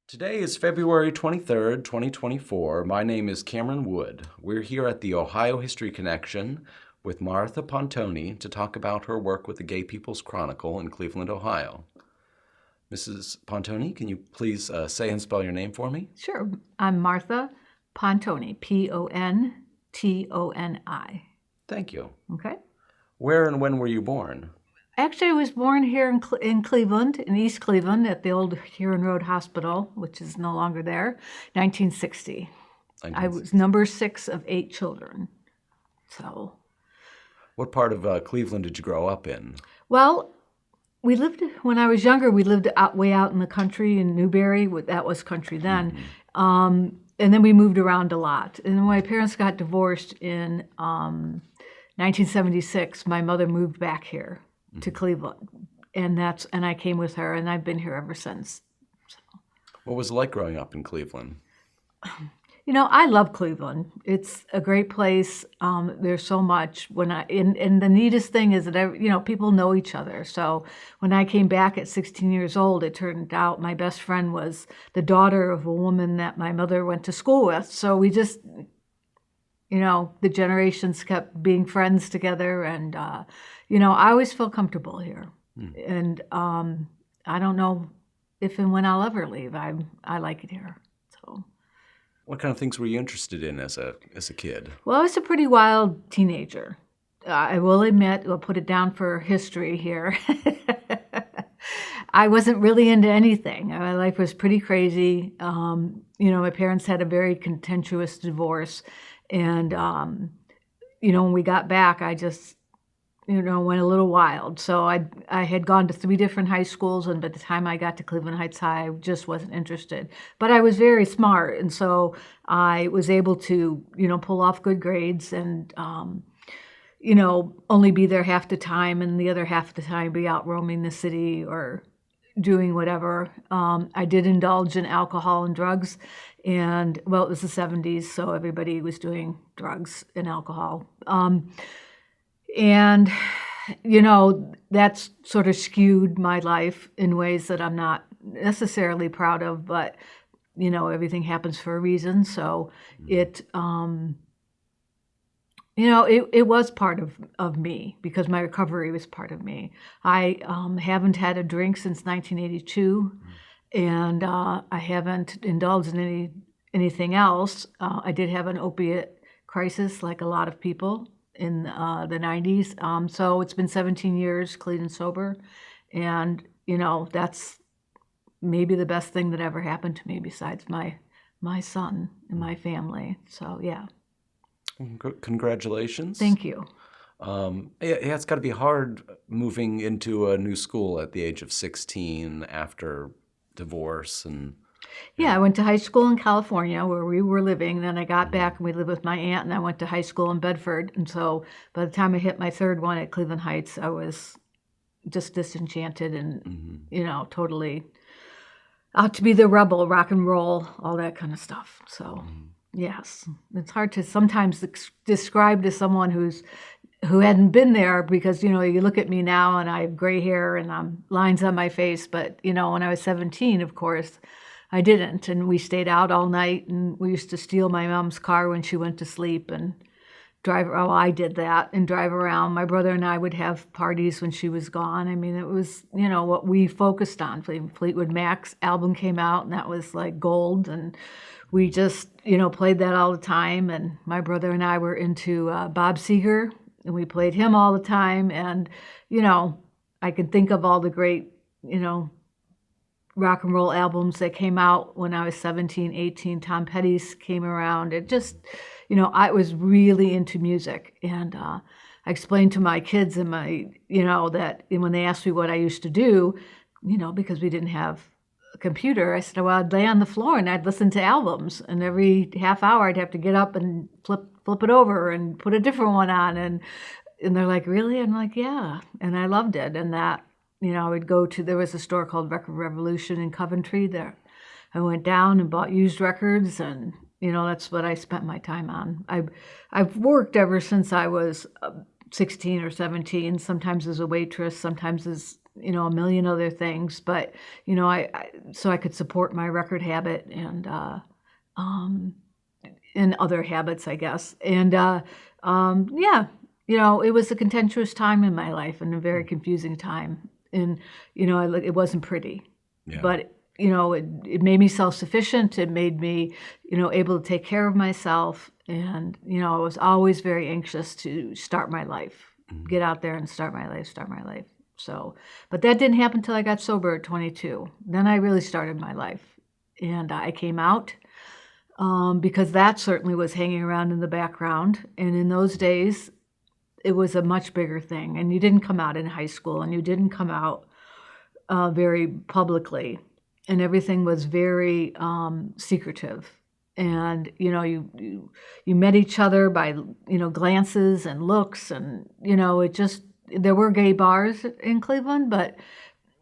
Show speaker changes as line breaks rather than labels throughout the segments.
Today is February 23rd, 2024. My name is Cameron Wood. We're here at the Ohio History Connection with Martha Pontoni to talk about her work with the Gay People's Chronicle in Cleveland, Ohio. Mrs. Pontoni, can you please say and spell your name for me?
Sure. I'm Martha Pontoni, Pontoni.
Thank you.
Okay.
Where and when were you born?
Actually, I was born here in Cleveland, in East Cleveland, at the old Huron Road Hospital, which is no longer there, 1960. I was number 6 of 8 children. So.
What part of Cleveland did you grow up in?
Well, when I was younger, we lived way out in the country in Newberry. That was country then. Mm-hmm. And then we moved around a lot. And when my parents got divorced in 1976, my mother moved back here to Cleveland. And I came with her, and I've been here ever since. So.
What was it like growing up in Cleveland?
You know, I love Cleveland. It's a great place. There's so much. And the neatest thing is that people know each other. So when I came back at 16 years old, it turned out my best friend was the daughter of a woman that my mother went to school with. So we just, the generations kept being friends together. And, I always feel comfortable here. And I don't know if and when I'll ever leave. I like it here. So.
What kind of things were you interested in as a kid?
Well, I was a pretty wild teenager. I will admit, we'll put it down for history here. I wasn't really into anything. My life was pretty crazy. My parents had a very contentious divorce. And, when we got back, I just, went a little wild. So I had gone to 3 different high schools, and by the time I got to Cleveland Heights High, I just wasn't interested. But I was very smart, and so I was able to, pull off good grades and, only be there half the time, and the other half of the time be out roaming the city or doing whatever. I did indulge in alcohol and drugs, and, it was the 70s, so everybody was doing drugs and alcohol. And, that's sort of skewed my life in ways that I'm not necessarily proud of, but, everything happens for a reason. So it was part of me because my recovery was part of me. I haven't had a drink since 1982, and I haven't indulged in anything else. I did have an opiate crisis like a lot of people in the 90s. So it's been 17 years clean and sober. And, that's maybe the best thing that ever happened to me besides my son and my family. So, yeah.
Congratulations.
Thank you.
It's got to be hard moving into a new school at the age of 16 after divorce and...
Yeah, I went to high school in California where we were living. Then I got back and we lived with my aunt, and I went to high school in Bedford. And so by the time I hit my third one at Cleveland Heights, I was just disenchanted and, totally out to be the rebel, rock and roll, all that kind of stuff. So, yes, it's hard to sometimes describe to someone who hadn't been there because, you look at me now and I have gray hair and lines on my face. But, when I was 17, of course, I didn't, and we stayed out all night, and we used to steal my mom's car when she went to sleep and I did that, and drive around. My brother and I would have parties when she was gone. I mean, it was, what we focused on. Fleetwood Mac's album came out, and that was like gold, and we just, played that all the time, and my brother and I were into Bob Seger, and we played him all the time, and, I can think of all the great, rock and roll albums that came out when I was 17, 18. Tom Petty's came around. It just, I was really into music. And I explained to my kids and that when they asked me what I used to do, because we didn't have a computer, I said, well, I'd lay on the floor and I'd listen to albums. And every half hour I'd have to get up and flip it over and put a different one on. And they're like, really? I'm like, yeah. And I loved it. And that, I would there was a store called Record Revolution in Coventry there. I went down and bought used records, and, that's what I spent my time on. I've worked ever since I was 16 or 17, sometimes as a waitress, sometimes as, a million other things. But, so I could support my record habit and other habits, I guess. And it was a contentious time in my life and a very confusing time. And, it wasn't pretty. Yeah. But, it made me self-sufficient. It made me, able to take care of myself. And, I was always very anxious to start my life, get out there and start my life. So, but that didn't happen until I got sober at 22. Then I really started my life. And I came out because that certainly was hanging around in the background. And in those days, it was a much bigger thing. And you didn't come out in high school, and you didn't come out very publicly. And everything was very secretive. And, you met each other by, glances and looks. And, there were gay bars in Cleveland, but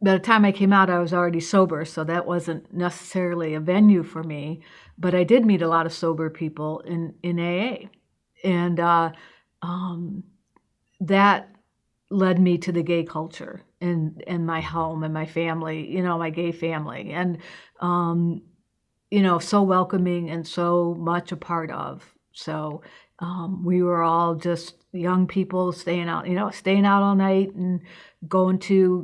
by the time I came out, I was already sober. So that wasn't necessarily a venue for me. But I did meet a lot of sober people in AA. And that led me to the gay culture and my home and my family, my gay family. And, so welcoming and so much a part of. So we were all just young people staying out all night and going to,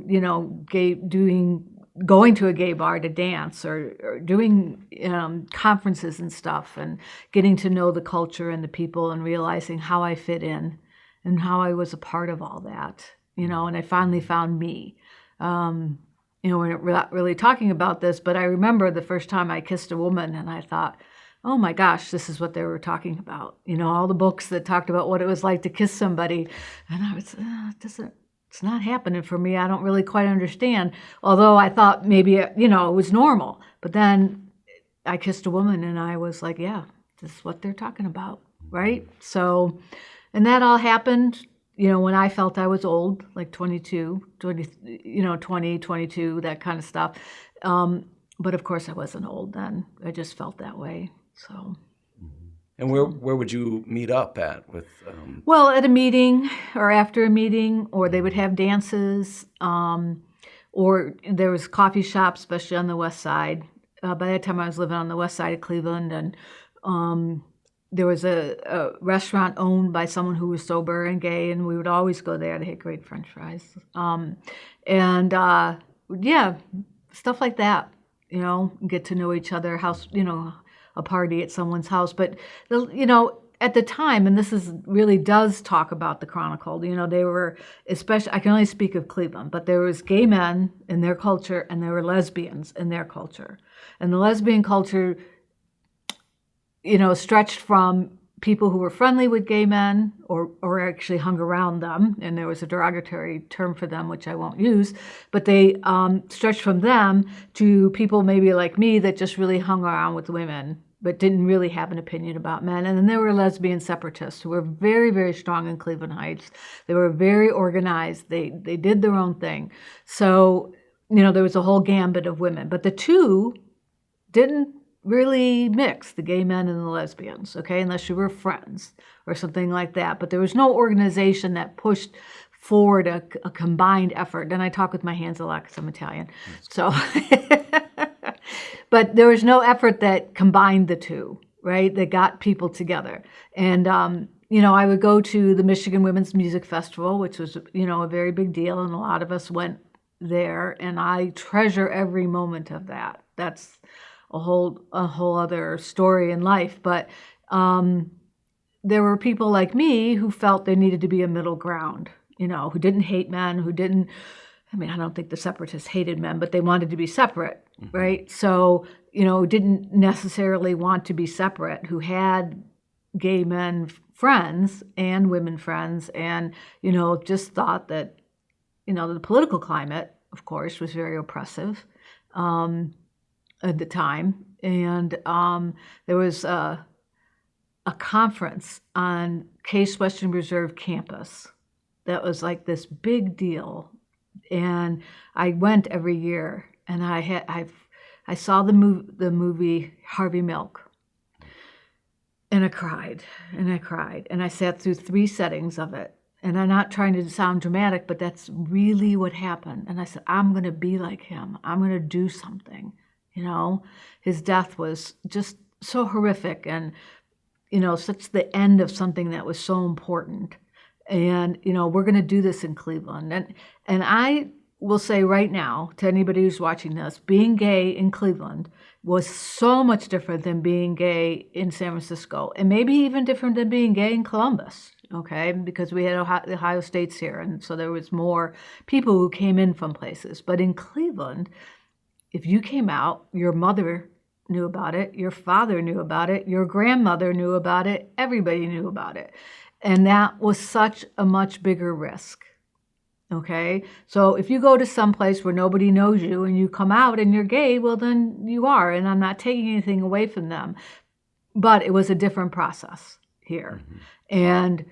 going to a gay bar to dance or doing conferences and stuff, and getting to know the culture and the people and realizing how I fit in and how I was a part of all that, and I finally found me. We're not really talking about this, but I remember the first time I kissed a woman, and I thought, oh my gosh, this is what they were talking about. All the books that talked about what it was like to kiss somebody. And I was, it's not happening for me. I don't really quite understand. Although I thought maybe, it was normal. But then I kissed a woman and I was like, yeah, this is what they're talking about, right? So, and that all happened, when I felt I was old, like 20, 22, that kind of stuff. But of course I wasn't old then. I just felt that way. So.
And where would you meet up at with?
Well, at a meeting or after a meeting, or they would have dances, or there was coffee shops, especially on the west side. By that time, I was living on the west side of Cleveland, and there was a restaurant owned by someone who was sober and gay, and we would always go there. They had great French fries, stuff like that. Get to know each other. House, a party at someone's house. But, at the time, and this really does talk about the Chronicle, they were, especially, I can only speak of Cleveland, but there was gay men in their culture and there were lesbians in their culture. And the lesbian culture, stretched from people who were friendly with gay men or actually hung around them, and there was a derogatory term for them, which I won't use, but they stretched from them to people maybe like me that just really hung around with women, but didn't really have an opinion about men. And then there were lesbian separatists who were very, very strong in Cleveland Heights. They were very organized. They did their own thing. So, there was a whole gambit of women, but the two didn't really mix, the gay men and the lesbians, okay, unless you were friends or something like that. But there was no organization that pushed forward a combined effort. And I talk with my hands a lot because I'm Italian. So, but there was no effort that combined the two, right, that got people together. And, I would go to the Michigan Women's Music Festival, which was, a very big deal. And a lot of us went there. And I treasure every moment of that. That's a whole other story in life. But there were people like me who felt there needed to be a middle ground, who didn't hate men, I don't think the separatists hated men, but they wanted to be separate, right? So, didn't necessarily want to be separate, who had gay men friends and women friends, and, just thought that, the political climate, of course, was very oppressive. At the time, and there was a conference on Case Western Reserve campus that was like this big deal, and I went every year, and I saw the movie Harvey Milk, and I cried, and I sat through 3 settings of it, And I'm not trying to sound dramatic, but that's really what happened. And I said, I'm going to be like him. I'm going to do something. His death was just so horrific and, such the end of something that was so important. And, we're going to do this in Cleveland. And I will say right now to anybody who's watching this, being gay in Cleveland was so much different than being gay in San Francisco, and maybe even different than being gay in Columbus, okay? Because we had Ohio State's here, and so there was more people who came in from places. But in Cleveland, if you came out, your mother knew about it, your father knew about it, your grandmother knew about it, everybody knew about it. And that was such a much bigger risk. Okay, so if you go to some place where nobody knows you and you come out and you're gay, well, then you are. And I'm not taking anything away from them. But it was a different process here. Mm-hmm. And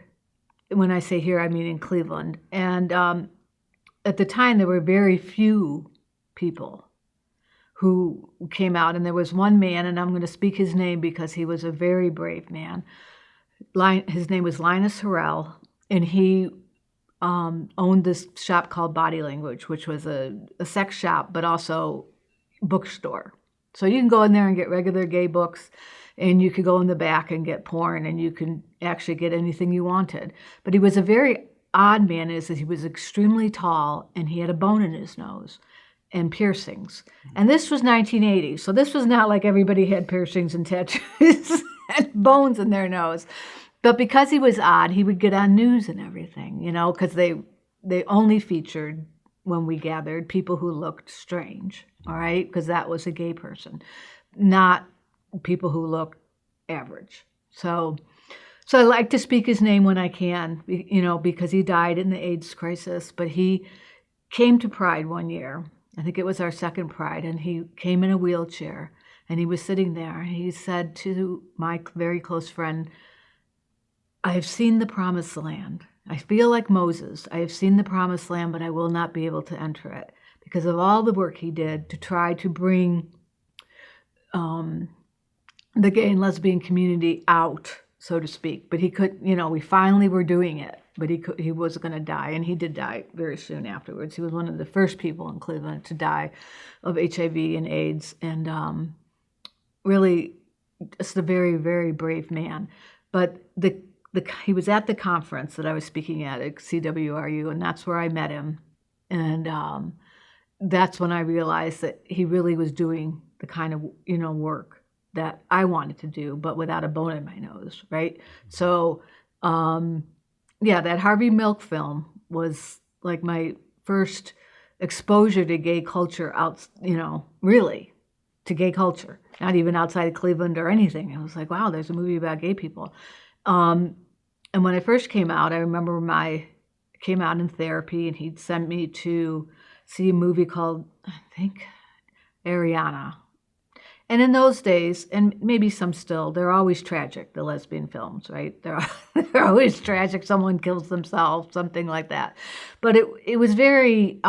when I say here, I mean in Cleveland. And at the time, there were very few people who came out. And there was one man, and I'm going to speak his name because he was a very brave man. His name was Linus Harrell, and he owned this shop called Body Language, which was a sex shop, but also bookstore. So you can go in there and get regular gay books, and you could go in the back and get porn, and you can actually get anything you wanted. But he was a very odd man, is that he was extremely tall, and he had a bone in his nose and piercings. And this was 1980, so this was not like everybody had piercings and tattoos and bones in their nose. But because he was odd, he would get on news and everything, because they only featured, when we gathered, people who looked strange, all right? Because that was a gay person, not people who looked average. So I like to speak his name when I can, because he died in the AIDS crisis. But he came to Pride one year. I think it was our second Pride, and he came in a wheelchair, and he was sitting there, and he said to my very close friend, I have seen the promised land. I feel like Moses. I have seen the promised land, but I will not be able to enter it because of all the work he did to try to bring the gay and lesbian community out, so to speak. But he could, we finally were doing it, but he was going to die, and he did die very soon afterwards. He was one of the first people in Cleveland to die of HIV and AIDS, and really just a very, very brave man. But he was at the conference that I was speaking at KWIR, and that's where I met him. And that's when I realized that he really was doing the kind of, work that I wanted to do, but without a bone in my nose, right? So, that Harvey Milk film was like my first exposure to gay culture really to gay culture, not even outside of Cleveland or anything. I was like, wow, there's a movie about gay people. And when I first came out, I remember came out in therapy, and he'd sent me to see a movie called, I think, Ariana. And in those days, and maybe some still, they're always tragic, the lesbian films, right? They're always tragic. Someone kills themselves, something like that. But it was very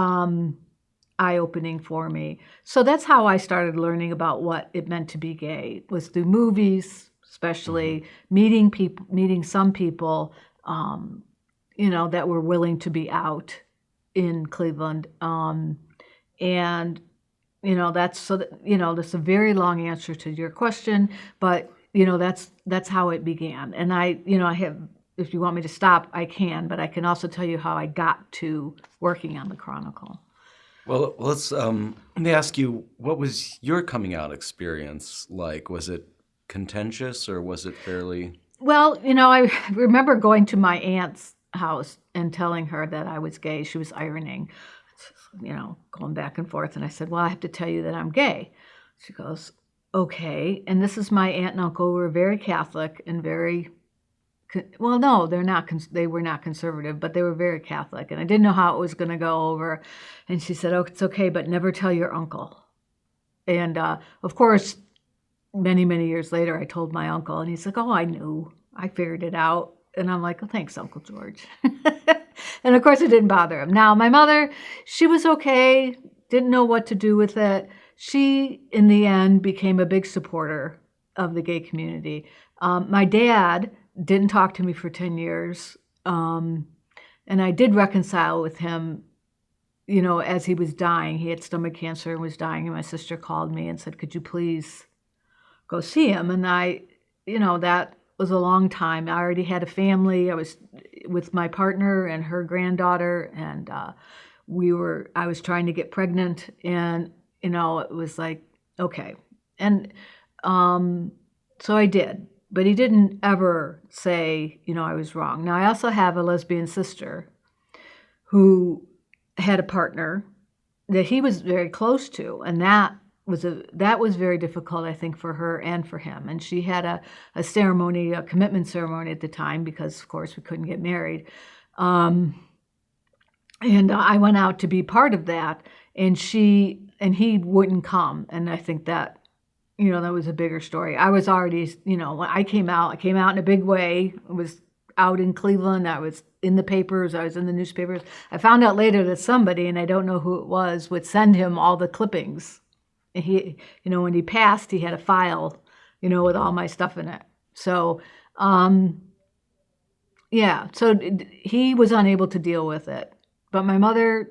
eye-opening for me. So that's how I started learning about what it meant to be gay, was through movies, especially meeting some people, that were willing to be out in Cleveland. That's that's a very long answer to your question, but, that's how it began. And I have, if you want me to stop, I can, but I can also tell you how I got to working on the Chronicle.
Well, let me ask you, what was your coming out experience like? Was it contentious, or was it fairly?
Well, I remember going to my aunt's house and telling her that I was gay. She was ironing, going back and forth. And I said, well, I have to tell you that I'm gay. She goes, okay. And this is my aunt and uncle who were very Catholic and very, well, no, they were not conservative, but they were very Catholic. And I didn't know how it was going to go over. And she said, oh, it's okay, but never tell your uncle. And of course, many, many years later, I told my uncle, and he's like, oh, I knew. I figured it out. And I'm like, oh, thanks, Uncle George. And of course, it didn't bother him. Now, my mother, she was okay, didn't know what to do with it. She, in the end, became a big supporter of the gay community. My dad didn't talk to me for 10 years. I did reconcile with him, as he was dying. He had stomach cancer and was dying, and my sister called me and said, could you please go see him? And that was a long time. I already had a family. I was with my partner and her granddaughter, and I was trying to get pregnant, and, it was like, okay. And so I did, but he didn't ever say, I was wrong. Now, I also have a lesbian sister who had a partner that he was very close to, and that was very difficult, I think, for her and for him. And she had a ceremony, a commitment ceremony at the time, because, of course, we couldn't get married. And I went out to be part of that, and he wouldn't come. And I think that, that was a bigger story. I was already, when I came out in a big way. I was out in Cleveland. I was in the papers. I was in the newspapers. I found out later that somebody, and I don't know who it was, would send him all the clippings. And he, when he passed, he had a file, with all my stuff in it. So, so he was unable to deal with it. But my mother,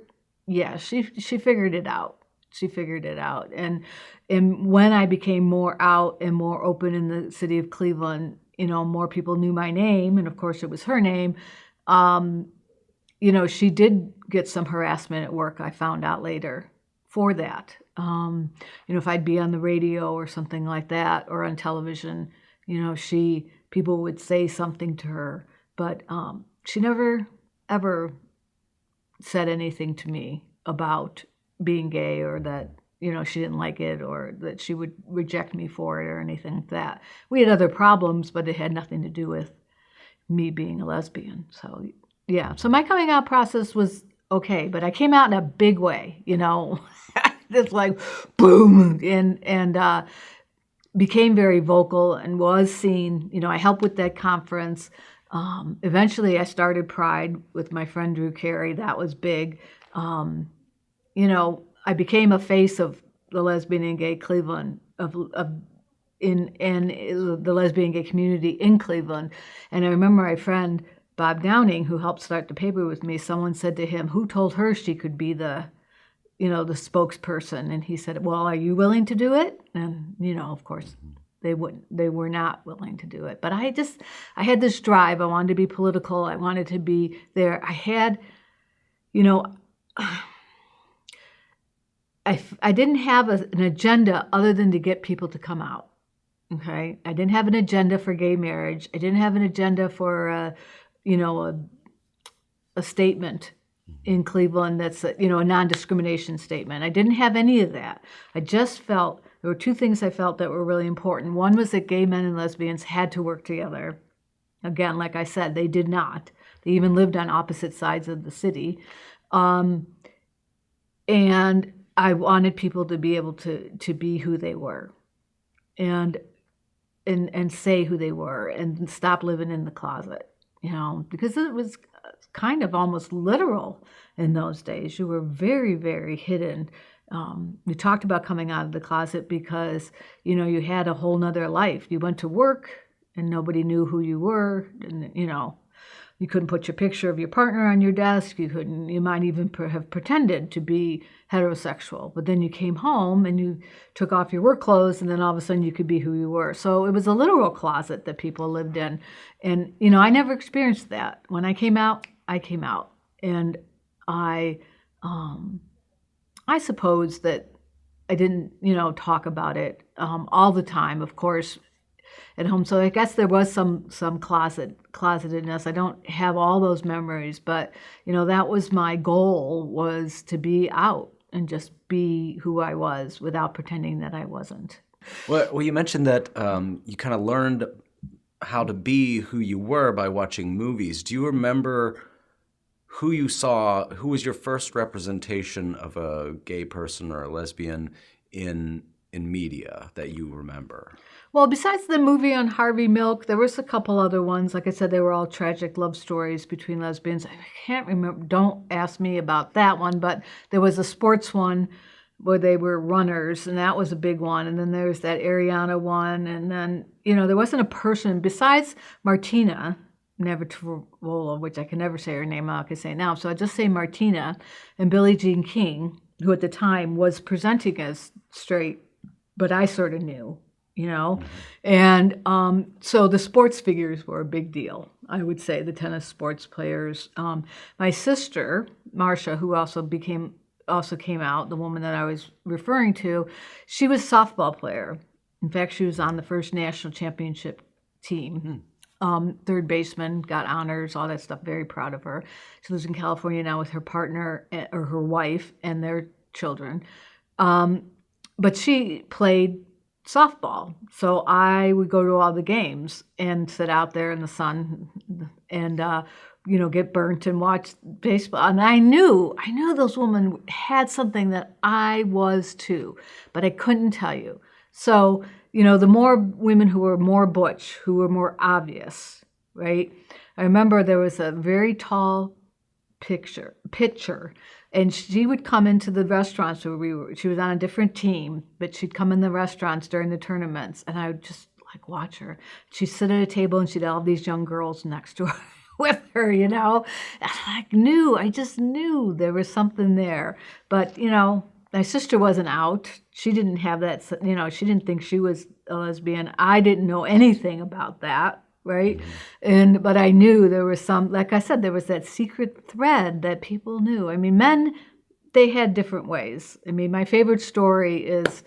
she figured it out. She figured it out. And when I became more out and more open in the city of Cleveland, more people knew my name, and of course it was her name. She did get some harassment at work, I found out later, for that. If I'd be on the radio or something like that, or on television, people would say something to her, but she never ever said anything to me about being gay, or that she didn't like it, or that she would reject me for it, or anything like that. We had other problems, but it had nothing to do with me being a lesbian. So so my coming out process was okay, but I came out in a big way, just like boom, and became very vocal and was seen. I helped with that conference. Eventually I started Pride with my friend Drew Carey. That was big. I became a face of the lesbian and gay Cleveland, in the lesbian gay community in Cleveland. And I remember my friend Bob Downing, who helped start the paper with me, someone said to him, who told her she could be the spokesperson? And he said, well, are you willing to do it? And, of course, they wouldn't. They were not willing to do it. But I had this drive. I wanted to be political. I wanted to be there. I had, I didn't have an agenda other than to get people to come out. Okay, I didn't have an agenda for gay marriage. I didn't have an agenda for a statement in Cleveland that's a non-discrimination statement. I didn't have any of that. I just felt there were two things I felt that were really important. One was that gay men and lesbians had to work together. Again, like I said, they did not. They even lived on opposite sides of the city, and I wanted people to be able to be who they were, and say who they were, and stop living in the closet, because it was kind of almost literal in those days. You were very, very hidden. You talked about coming out of the closet because, you had a whole nother life. You went to work and nobody knew who you were, and, you couldn't put your picture of your partner on your desk. You might even have pretended to be heterosexual, but then you came home and you took off your work clothes, and then all of a sudden you could be who you were. So it was a literal closet that people lived in. And, I never experienced that. When I came out, and I suppose that I didn't, talk about it all the time, of course, at home. So I guess there was some closetedness. I don't have all those memories, but that was my goal, was to be out and just be who I was without pretending that I wasn't.
Well, you mentioned that you kind of learned how to be who you were by watching movies. Do you remember who you saw? Who was your first representation of a gay person or a lesbian in media that you remember?
Well, besides the movie on Harvey Milk, there was a couple other ones. Like I said, they were all tragic love stories between lesbians. I can't remember. Don't ask me about that one, but there was a sports one where they were runners, and that was a big one. And then there's that Ariana one. And then, there wasn't a person besides Martina, Navratilova, which I can never say her name, I can say it now. So I just say Martina, and Billie Jean King, who at the time was presenting as straight, but I sort of knew, And so the sports figures were a big deal, I would say, the tennis sports players. My sister, Marcia, who also came out, the woman that I was referring to, she was a softball player. In fact, she was on the first national championship team. Third baseman, got honors, all that stuff. Very proud of her. She lives in California now with her partner or her wife and their children. But she played softball. So I would go to all the games and sit out there in the sun and, get burnt and watch baseball. And I knew those women had something that I was too, but I couldn't tell you. So, the more women who were more butch, who were more obvious, right? I remember there was a very tall pitcher, and she would come into the restaurants where she was on a different team, but she'd come in the restaurants during the tournaments, and I would just watch her. She'd sit at a table and she'd have all these young girls next to her with her, And I just knew there was something there. But, my sister wasn't out. She didn't have that, she didn't think she was a lesbian. I didn't know anything about that, right? But I knew there was like I said, there was that secret thread that people knew. I mean, men, they had different ways. I mean, my favorite story is,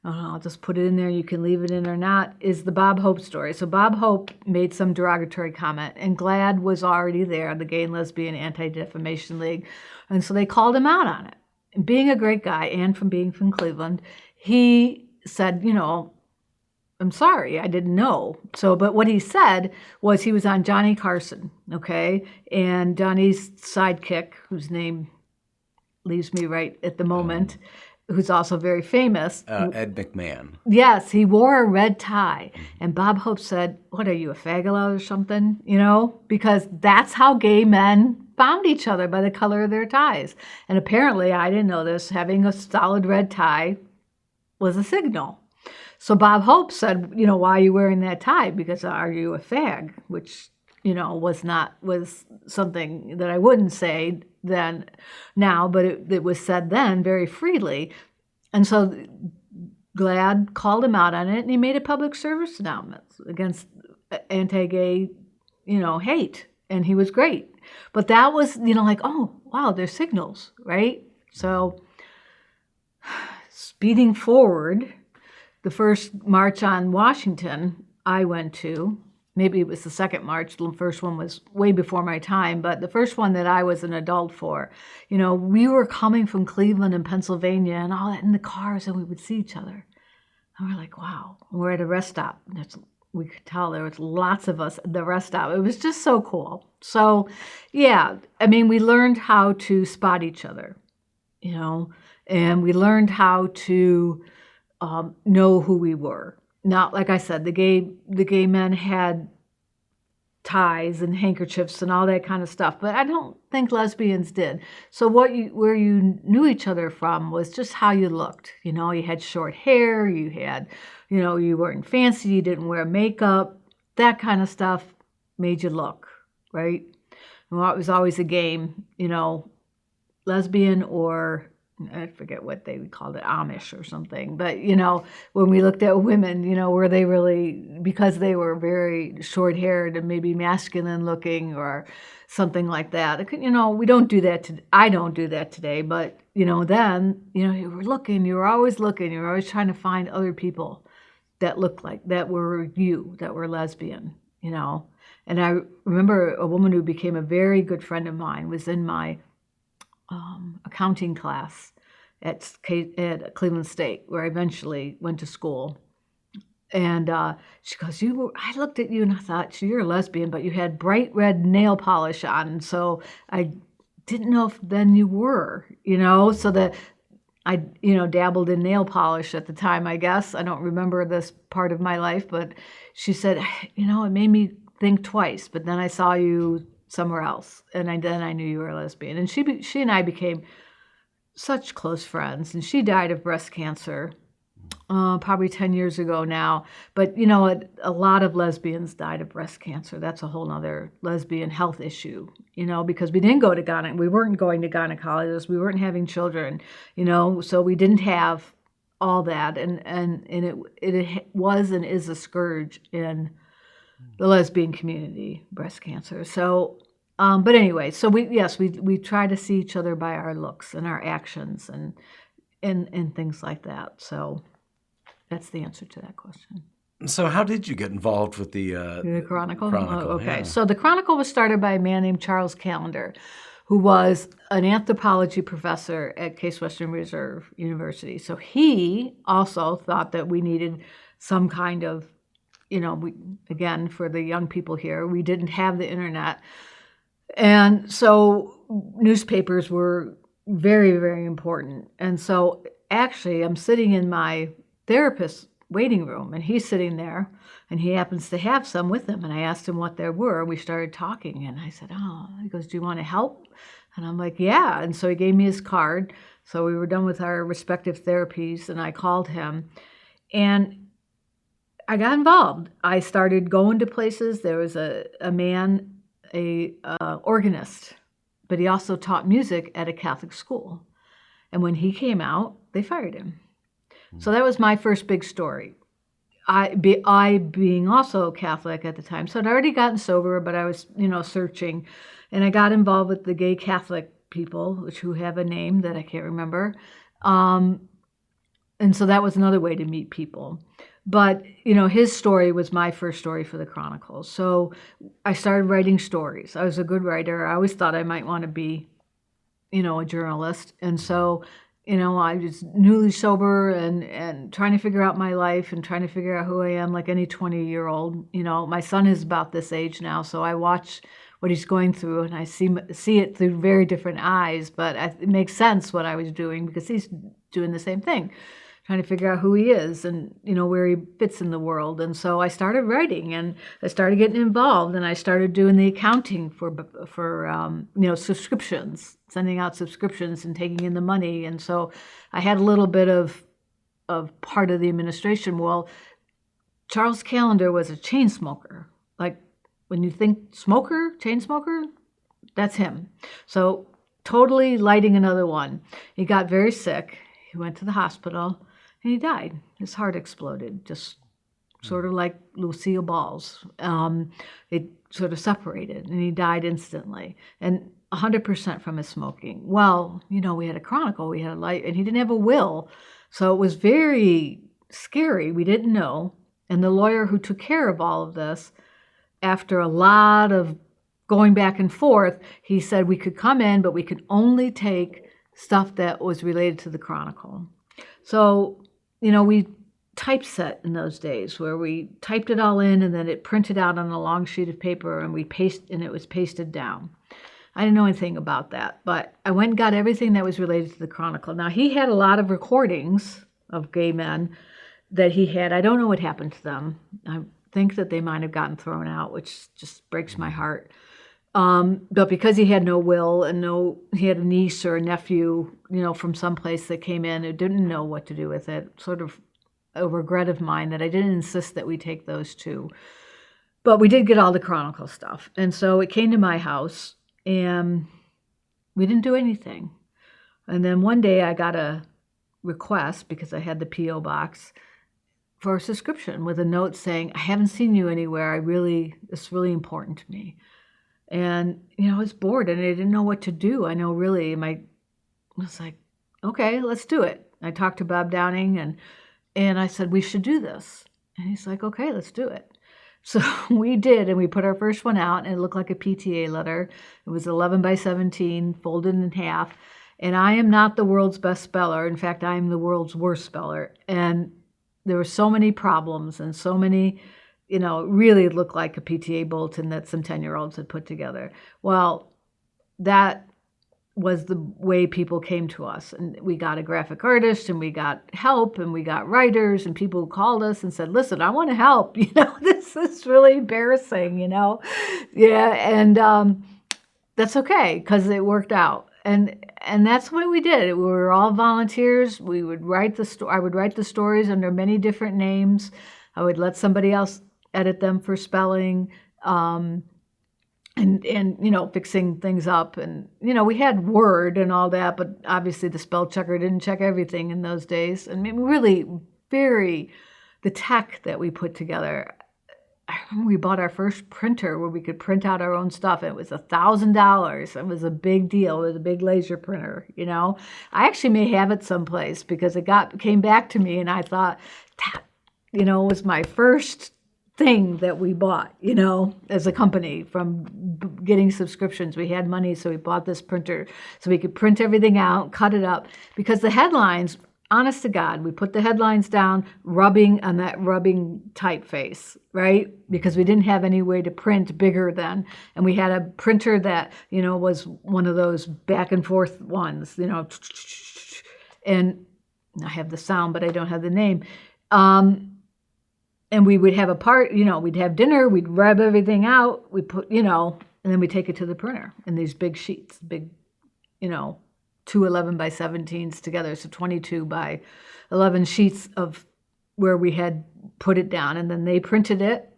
I'll just put it in there, you can leave it in or not, is the Bob Hope story. So Bob Hope made some derogatory comment, and GLAAD was already there, the Gay and Lesbian Anti-Defamation League, and so they called him out on it. And being a great guy, and from being from Cleveland, he said, I'm sorry, I didn't know. So, but what he said was he was on Johnny Carson, okay? And Johnny's sidekick, whose name leaves me right at the moment, who's also very famous.
Ed McMahon.
Yes, he wore a red tie. And Bob Hope said, what are you, a faggot or something? Because that's how gay men found each other, by the color of their ties. And apparently, I didn't know this, having a solid red tie was a signal. So Bob Hope said, why are you wearing that tie? Because are you a fag? Which, was something that I wouldn't say then now, but it was said then very freely. And so GLAAD called him out on it, and he made a public service announcement against anti-gay, hate. And he was great. But that was, oh, wow, there's signals, right? So speeding forward, the first march on Washington I went to, maybe it was the second march, the first one was way before my time, but the first one that I was an adult for, we were coming from Cleveland and Pennsylvania and all that in the cars, and we would see each other. And we're like, wow, we're at a rest stop. We could tell there was lots of us at the rest stop. It was just so cool. So, yeah, I mean, we learned how to spot each other, and we learned how to know who we were. Now, like I said, the gay men had ties and handkerchiefs and all that kind of stuff, but I don't think lesbians did. So where you knew each other from was just how you looked. You had short hair, you had, you weren't fancy, you didn't wear makeup, that kind of stuff made you look, right? Well, it was always a game, lesbian or I forget what they called it, Amish or something. But, when we looked at women, were they really, because they were very short-haired and maybe masculine looking or something like that. We don't do that. I don't do that today. But, then, you were looking, you were always trying to find other people that looked like, that were lesbian, And I remember a woman who became a very good friend of mine was in my accounting class at Cleveland State, where I eventually went to school. And she goes, I looked at you and I thought, you're a lesbian, but you had bright red nail polish on. And so I didn't know if then you were, so that I, dabbled in nail polish at the time, I guess. I don't remember this part of my life, but she said, it made me think twice, but then I saw you somewhere else, and then I knew you were a lesbian. And she and I became such close friends, and she died of breast cancer probably 10 years ago now. But, you know, a lot of lesbians died of breast cancer. That's a whole nother lesbian health issue, you know, because we didn't go to we weren't going to gynecologists, we weren't having children, you know, so we didn't have all that. And it was and is a scourge in the lesbian community, breast cancer. So, but anyway, so we try to see each other by our looks and our actions and things like that. So that's the answer to that question.
So how did you get involved with the
Chronicle?
Chronicle,
Okay.
yeah.
So the Chronicle was started by a man named Charles Callender, who was an anthropology professor at Case Western Reserve University. So he also thought that we needed some kind of, you know, again, for the young people here, we didn't have the internet. And so newspapers were very, very important. And so actually, I'm sitting in my therapist's waiting room, and he's sitting there, and he happens to have some with him. And I asked him what there were, and we started talking. And I said, he goes, do you want to help? And I'm like, yeah. And so he gave me his card. So we were done with our respective therapies, and I called him. And I got involved. I started going to places. There was a man, organist, but he also taught music at a Catholic school. And when he came out, they fired him. So that was my first big story. I being also Catholic at the time, so I'd already gotten sober, but I was, you know, searching, and I got involved with the gay Catholic people, who have a name that I can't remember, and so that was another way to meet people. But, you know, his story was my first story for the Chronicle. So I started writing stories. I was a good writer. I always thought I might want to be, you know, a journalist, and so, you know, I was newly sober and trying to figure out my life and trying to figure out who I am like any 20-year-old. You know, my son is about this age now, so I watch what he's going through and I see it through very different eyes, but it makes sense what I was doing because he's doing the same thing, trying to figure out who he is and, you know, where he fits in the world. And so I started writing and I started getting involved and I started doing the accounting for you know, subscriptions, sending out subscriptions and taking in the money. And so I had a little bit of part of the administration. Well, Charles Callender was a chain smoker. Like when you think smoker, chain smoker, that's him. So totally lighting another one. He got very sick. He went to the hospital and he died. His heart exploded, just sort of like Lucille Ball's. It sort of separated and he died instantly. And 100% from his smoking. Well, you know, we had a Chronicle, we had a light, and he didn't have a will. So it was very scary. We didn't know. And the lawyer who took care of all of this, after a lot of going back and forth, he said we could come in, but we could only take stuff that was related to the Chronicle. So, you know, we typeset in those days where we typed it all in and then it printed out on a long sheet of paper and it was pasted down. I didn't know anything about that, but I went and got everything that was related to the Chronicle. Now, he had a lot of recordings of gay men that he had. I don't know what happened to them. I think that they might have gotten thrown out, which just breaks my heart. But because he had no will and he had a niece or a nephew, you know, from someplace that came in who didn't know what to do with it, sort of a regret of mine that I didn't insist that we take those two. But we did get all the Chronicle stuff. And so it came to my house. And we didn't do anything. And then one day I got a request because I had the P.O. box for a subscription with a note saying, I haven't seen you anywhere. It's really important to me. And, you know, I was bored and I didn't know what to do. I was like, okay, let's do it. I talked to Bob Downing and I said, we should do this. And he's like, okay, let's do it. So we did, and we put our first one out, and it looked like a PTA letter. It was 11 by 17, folded in half. And I am not the world's best speller. In fact, I am the world's worst speller. And there were so many problems and so many, you know, it really looked like a PTA bulletin that some 10-year-olds had put together. Well, that was the way people came to us. And we got a graphic artist and we got help and we got writers and people who called us and said, listen, I want to help. You know, this is really embarrassing, you know? Yeah. And that's okay because it worked out. and that's what we did. We were all volunteers. We would write I would write the stories under many different names. I would let somebody else edit them for spelling, and fixing things up. And we had Word and all that, but obviously the spell checker didn't check everything in those days. I mean, really, the tech that we put together. I remember we bought our first printer where we could print out our own stuff. It was $1,000. It was a big deal. It was a big laser printer, I actually may have it someplace because it came back to me, and I thought that, was my first thing that we bought, as a company from getting subscriptions. We had money, so we bought this printer so we could print everything out, cut it up, because the headlines, honest to God, we put the headlines down rubbing on that rubbing typeface, right? Because we didn't have any way to print bigger then. And we had a printer that, was one of those back and forth ones, and I have the sound, but I don't have the name. And we would have we'd have dinner, we'd rub everything out, we put, and then we take it to the printer in these big sheets, two 11 by 17s together, so 22 by 11 sheets of where we had put it down, and then they printed it,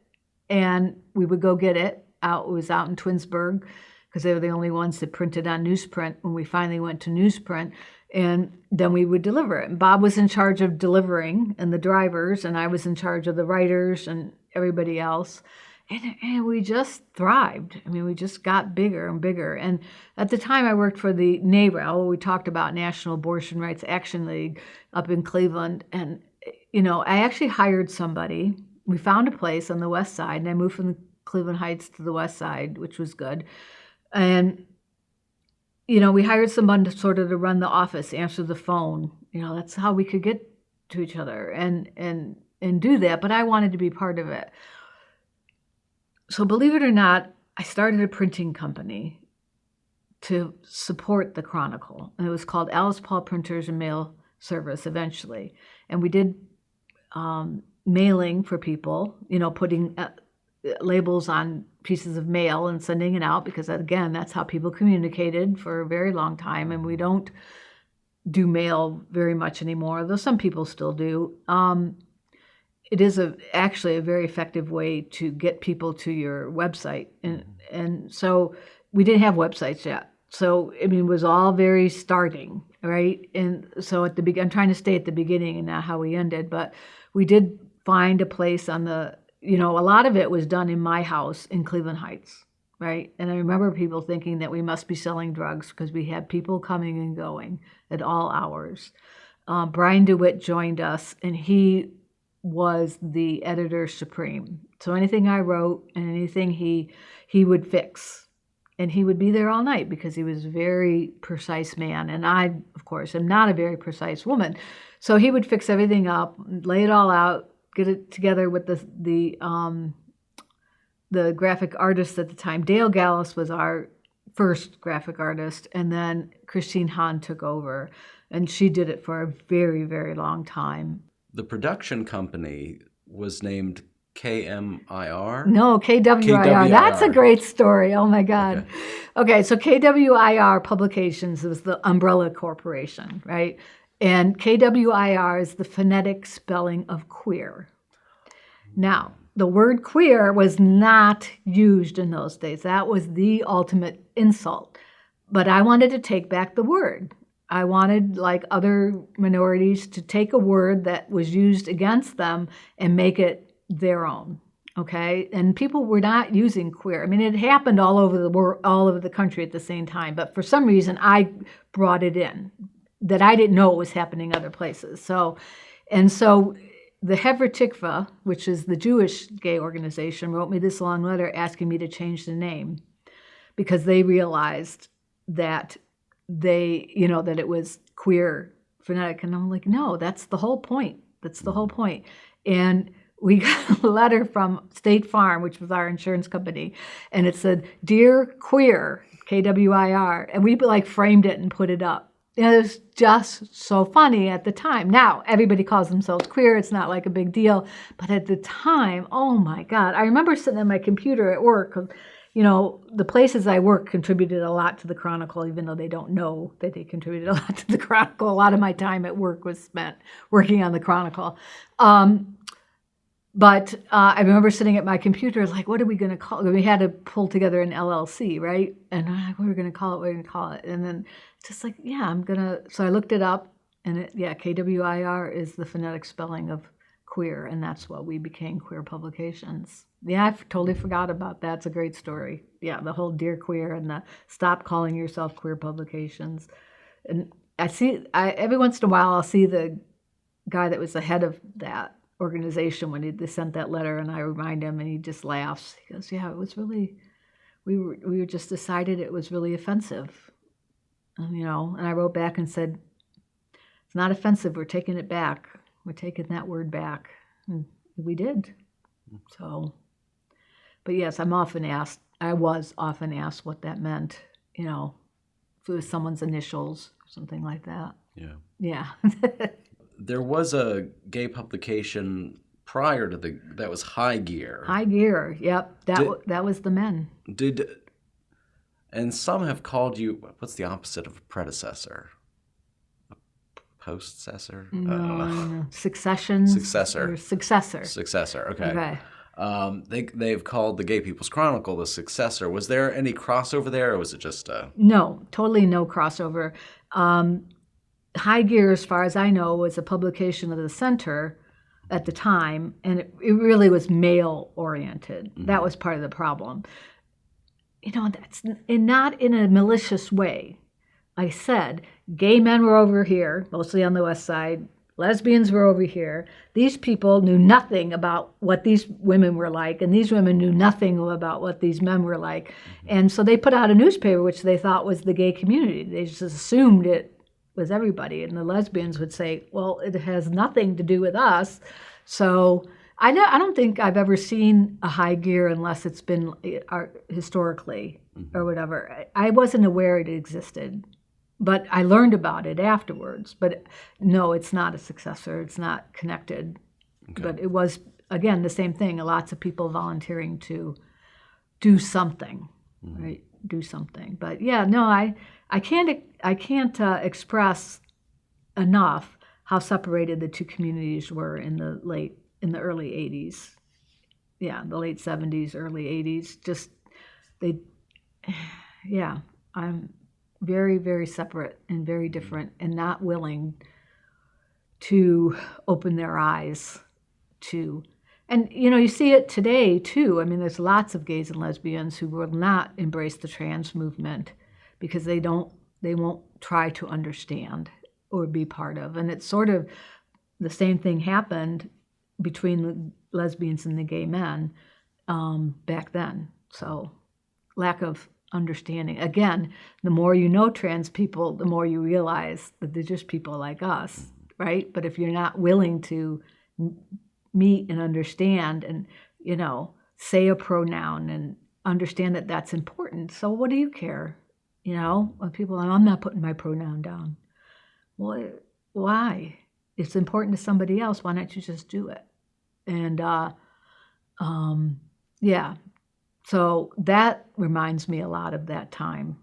and we would go get it out. It was out in Twinsburg because they were the only ones that printed on newsprint when we finally went to newsprint, and then we would deliver it. And Bob was in charge of delivering and the drivers, and I was in charge of the writers and everybody else. And we just thrived. I mean, we just got bigger and bigger. And at the time, I worked for the NARAL, we talked about National Abortion Rights Action League up in Cleveland. And, I actually hired somebody. We found a place on the west side, and I moved from the Cleveland Heights to the west side, which was good. And, we hired someone to run the office, answer the phone. That's how we could get to each other and do that. But I wanted to be part of it. So believe it or not, I started a printing company to support the Chronicle. And it was called Alice Paul Printers and Mail Service eventually. And we did mailing for people, putting labels on pieces of mail and sending it out, because again, that's how people communicated for a very long time. And we don't do mail very much anymore, though some people still do. It is actually a very effective way to get people to your website. And so we didn't have websites yet. So, it was all very starting, right? And so I'm trying to stay at the beginning and not how we ended, but we did find a place on a lot of it was done in my house in Cleveland Heights, right? And I remember people thinking that we must be selling drugs because we had people coming and going at all hours. Brian DeWitt joined us, and he was the editor supreme. So anything I wrote and anything he would fix. And he would be there all night because he was a very precise man. And I, of course, am not a very precise woman. So he would fix everything up, lay it all out, get it together with the graphic artist at the time. Dale Gallus was our first graphic artist, and then Christine Hahn took over. And she did it for a very, very long time.
The production company was named KMIR?
No, KWIR. That's a great story. Oh, my God. Okay, so KWIR Publications was the umbrella corporation, right? And KWIR is the phonetic spelling of queer. Now, the word queer was not used in those days. That was the ultimate insult. But I wanted to take back the word. I wanted, like other minorities, to take a word that was used against them and make it their own, okay? And people were not using queer. I mean, it happened all over the world, all over the country at the same time, but for some reason, I brought it in, that I didn't know it was happening other places. So the Hever Tikva, which is the Jewish gay organization, wrote me this long letter asking me to change the name because they realized that that it was queer phonetic. And I'm like, no, that's the whole point. That's the whole point. And we got a letter from State Farm, which was our insurance company, and it said, "Dear Queer, KWIR," and we framed it and put it up. It was just so funny at the time. Now, everybody calls themselves queer. It's not like a big deal. But at the time, oh my God, I remember sitting at my computer at work, the places I work contributed a lot to the Chronicle, even though they don't know that they contributed a lot to the Chronicle. A lot of my time at work was spent working on the Chronicle. But I remember sitting at my computer, like, what are we going to call it? We had to pull together an LLC, right? And I'm like, what are we going to call it? What are we going to call it? And then just like, so I looked it up, and KWIR is the phonetic spelling of queer, and that's what we became, KWIR Publications. Yeah, I totally forgot about that. It's a great story. Yeah, the whole Dear Queer and the stop calling yourself KWIR Publications. And every once in a while, I'll see the guy that was the head of that organization when they sent that letter, and I remind him, and he just laughs. He goes, "Yeah, it was really, we were just decided it was really offensive, and I wrote back and said, it's not offensive. We're taking it back. We're taking that word back, and we did. So, but yes, I was often asked what that meant. If it was someone's initials or something like that.
Yeah.
Yeah.
There was a gay publication prior to that was High Gear.
High Gear, yep. That was the men.
And some have called you, what's the opposite of a predecessor? A postcessor?
No. Succession.
Successor.
Or successor.
Successor, okay. They've called the Gay People's Chronicle the successor. Was there any crossover there, or was it just
No, totally no crossover. High Gear, as far as I know, was a publication of the Center at the time, and it really was male-oriented. Mm-hmm. That was part of the problem. That's not in a malicious way. I said, gay men were over here, mostly on the west side. Lesbians were over here. These people knew nothing about what these women were like, and these women knew nothing about what these men were like. Mm-hmm. And so they put out a newspaper, which they thought was the gay community. They just assumed it was everybody, and the lesbians would say, well, it has nothing to do with us. So I don't think I've ever seen a High Gear unless it's been historically or whatever. I wasn't aware it existed, but I learned about it afterwards. But no, it's not a successor. It's not connected. Okay. But it was, again, the same thing. Lots of people volunteering to do something, right? Do something. But yeah, no, I can't express enough how separated the two communities were in the early 80s. Yeah, the late 70s, early 80s. I'm very, very separate and very different, and not willing to open their eyes to. And, you see it today, too. I mean, there's lots of gays and lesbians who will not embrace the trans movement because they won't try to understand or be part of. And it's sort of the same thing happened between the lesbians and the gay men back then. So lack of understanding. Again, the more you know trans people, the more you realize that they're just people like us, right? But if you're not willing to meet and understand and, say a pronoun and understand that that's important. So what do you care? When people are, I'm not putting my pronoun down. Well, why? It's important to somebody else. Why don't you just do it? And, so that reminds me a lot of that time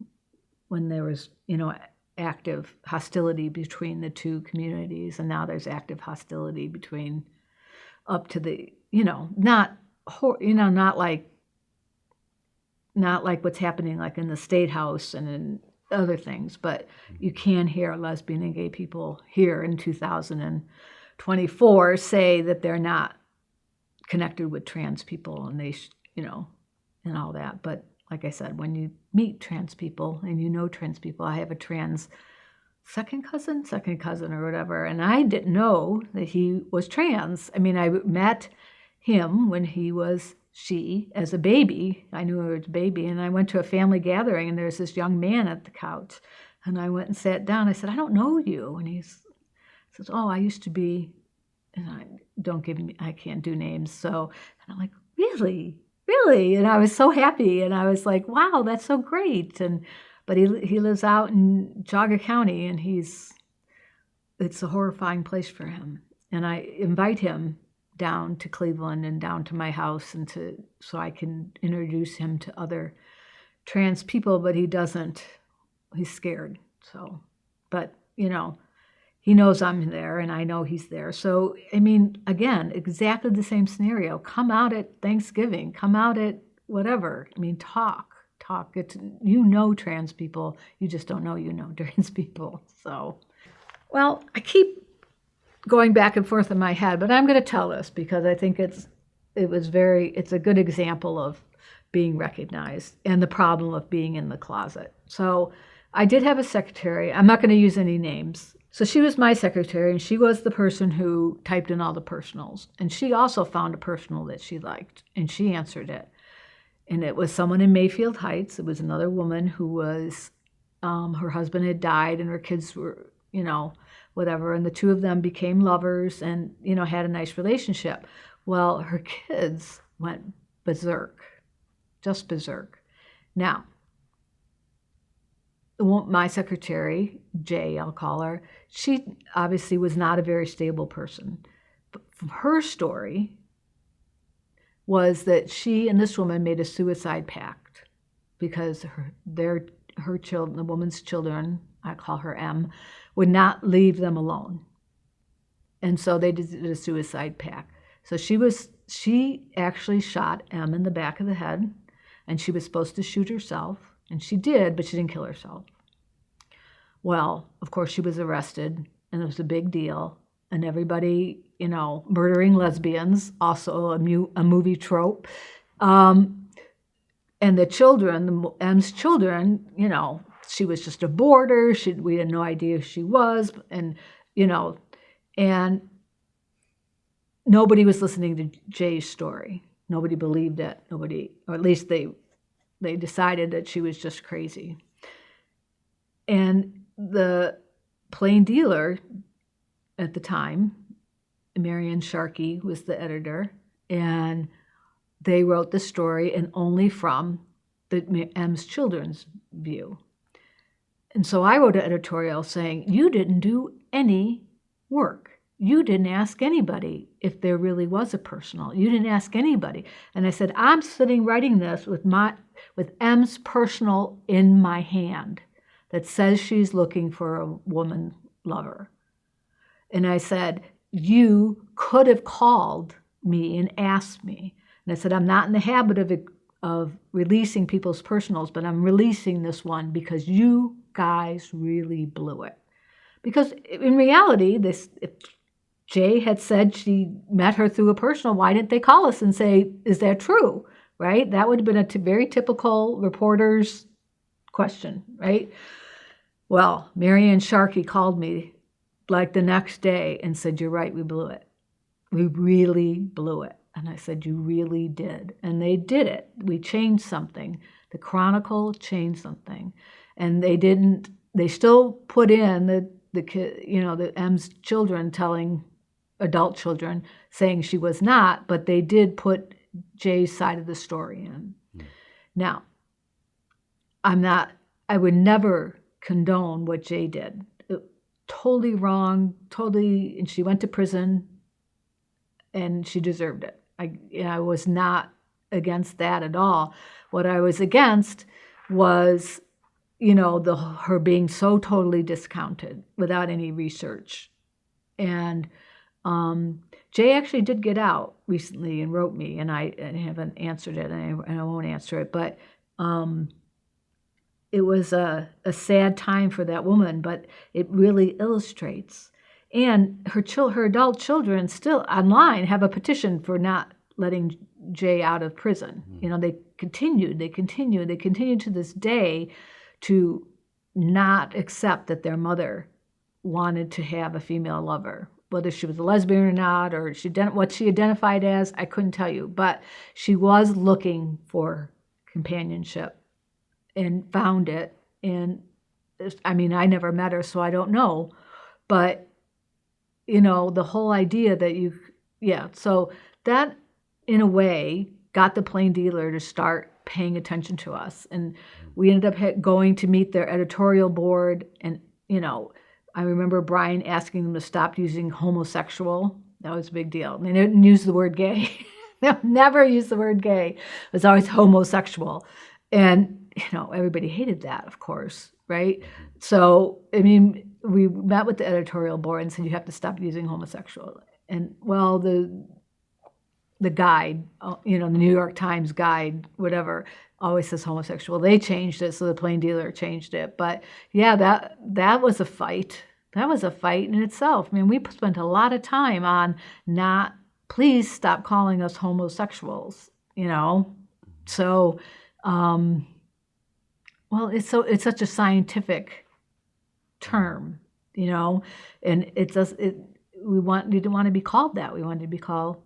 when there was, active hostility between the two communities. And now there's active hostility between up to the, not like what's happening like in the State House and in other things, but you can hear lesbian and gay people here in 2024 say that they're not connected with trans people, and they, and all that. But like I said, when you meet trans people and trans people, I have a trans second cousin or whatever, and I didn't know that he was trans. I mean, I met him when he was as a baby. I knew he was a baby, and I went to a family gathering, and there's this young man at the couch, and I went and sat down. I said, I don't know you. And he says, oh, I used to be, and I can't do names. So, and I'm like, really? And I was so happy, and I was like, wow, that's so great. But he lives out in Geauga County, and it's a horrifying place for him. And I invite him down to Cleveland and down to my house so I can introduce him to other trans people, but he doesn't. He's scared. So, but he knows I'm there and I know he's there. So, I mean, again, exactly the same scenario. Come out at Thanksgiving, come out at whatever. I mean, talk. It's, trans people, you just don't know trans people. So, well, I keep going back and forth in my head, but I'm going to tell this because I think it's a good example of being recognized and the problem of being in the closet. So I did have a secretary. I'm not going to use any names. So she was my secretary, and she was the person who typed in all the personals. And she also found a personal that she liked, and she answered it. And it was someone in Mayfield Heights. It was another woman who was, her husband had died, and her kids were, whatever. And the two of them became lovers and, had a nice relationship. Well, her kids went berserk, just berserk. Now, my secretary, Jay, I'll call her, she obviously was not a very stable person. But her story was that she and this woman made a suicide pact because her children, the woman's children, I call her M, would not leave them alone. And so they did a suicide pact. So she actually shot M in the back of the head, and she was supposed to shoot herself, and she did, but she didn't kill herself. Well, of course, she was arrested, and it was a big deal. And everybody, murdering lesbians, also a movie trope. And the children, M's children, she was just a boarder. We had no idea who she was. And, and nobody was listening to Jay's story. Nobody believed it. Nobody, or at least they decided that she was just crazy. And the plain dealer at the time, Marion Sharkey was the editor, and they wrote the story and only from the M's children's view. And so I wrote an editorial saying, you didn't do any work. You didn't ask anybody if there really was a personal. You didn't ask anybody. And I said, I'm sitting writing this with M's personal in my hand that says she's looking for a woman lover. And I said, you could have called me and asked me. And I said, I'm not in the habit of releasing people's personals, but I'm releasing this one because you guys really blew it. Because in reality, if Jay had said she met her through a personal, why didn't they call us and say, is that true, right? That would have been a very typical reporter's question, right? Well, Marianne Sharkey called me like the next day and said, you're right, we blew it. We really blew it. And I said, you really did. And they did it. We changed something. The Chronicle changed something. And they still put in the M's children telling adult children saying she was not, but they did put Jay's side of the story in. Now, I would never condone what Jay did. Totally wrong, and she went to prison, and she deserved it. I was not against that at all. What I was against was, her being so totally discounted without any research. And Jay actually did get out recently and wrote me, and I haven't answered it, and I won't answer it, but it was a sad time for that woman, but it really illustrates. And her adult children still online have a petition for not letting Jay out of prison. They continued to this day to not accept that their mother wanted to have a female lover. Whether she was a lesbian or not, or what she identified as, I couldn't tell you. But she was looking for companionship and found it. And I never met her, so I don't know. But, the whole idea that so that in a way got the plain dealer to start paying attention to us. And we ended up going to meet their editorial board. And, I remember Brian asking them to stop using homosexual That was a big deal. They didn't use the word gay. They never used the word gay. It was always homosexual. And, everybody hated that, of course, right? So, we met with the editorial board and said, you have to stop using homosexual. And, well, the guide, the New York Times guide, whatever, always says homosexual. They changed it, so the Plain Dealer changed it. But, yeah, that was a fight. That was a fight in itself. We spent a lot of time on please stop calling us homosexuals, So, it's such a scientific term, and we didn't want to be called that. We wanted to be called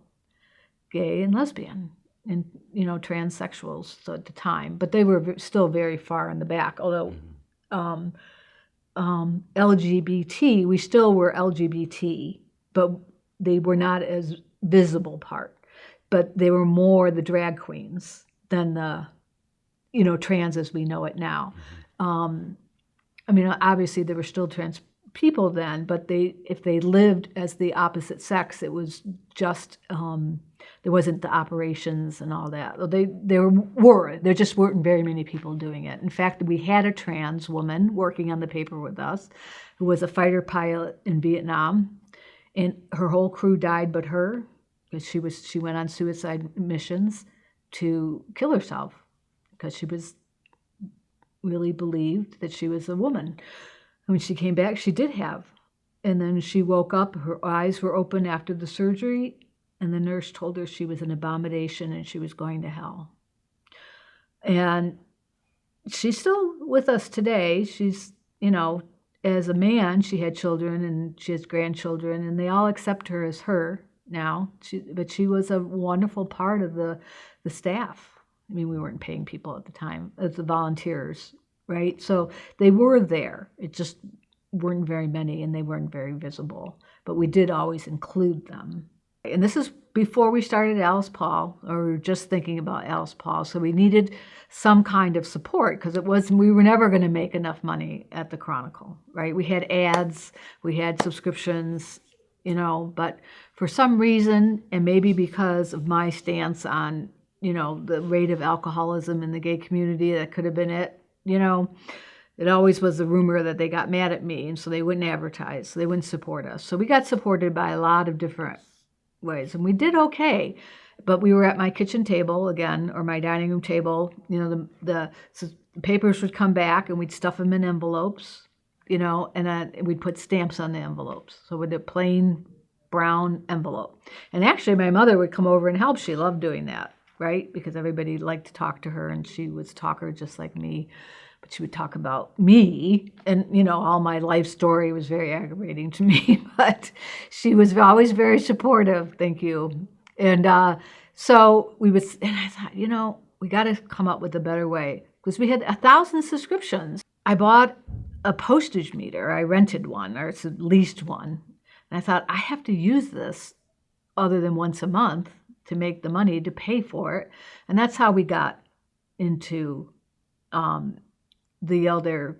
gay and lesbian and, transsexuals at the time. But they were still very far in the back, although LGBT, we still were LGBT, but they were not as visible part. But they were more the drag queens than the, trans as we know it now. Obviously there were still trans people then, but if they lived as the opposite sex, it was just, there wasn't the operations and all that. There just weren't very many people doing it. In fact, we had a trans woman working on the paper with us who was a fighter pilot in Vietnam, and her whole crew died but her, because she went on suicide missions to kill herself because she was really believed that she was a woman. And when she came back, she did have. And then she woke up, her eyes were open after the surgery, and the nurse told her she was an abomination and she was going to hell. And she's still with us today. She's, as a man, she had children and she has grandchildren, and they all accept her as her now. But she was a wonderful part of the staff. We weren't paying people at the time as the volunteers, right? So they were there. It just weren't very many, and they weren't very visible. But we did always include them. And this is before we started Alice Paul, or we were just thinking about Alice Paul. So we needed some kind of support because we were never going to make enough money at the Chronicle, right? We had ads, we had subscriptions, but for some reason, and maybe because of my stance on, the rate of alcoholism in the gay community, that could have been it, It always was a rumor that they got mad at me, and so they wouldn't advertise, so they wouldn't support us. So we got supported by a lot of different ways, and we did okay. But we were at my kitchen table again, or my dining room table. The papers would come back, and we'd stuff them in envelopes, and then we'd put stamps on the envelopes. So with a plain brown envelope. And actually, my mother would come over and help. She loved doing that, right? Because everybody liked to talk to her, and she was a talker just like me. But she would talk about me, and, all my life story was very aggravating to me, but she was always very supportive, thank you. And so and I thought, we got to come up with a better way, because we had 1,000 subscriptions. I bought a postage meter. I rented one, or at least one. And I thought, I have to use this other than once a month to make the money to pay for it. And that's how we got into the other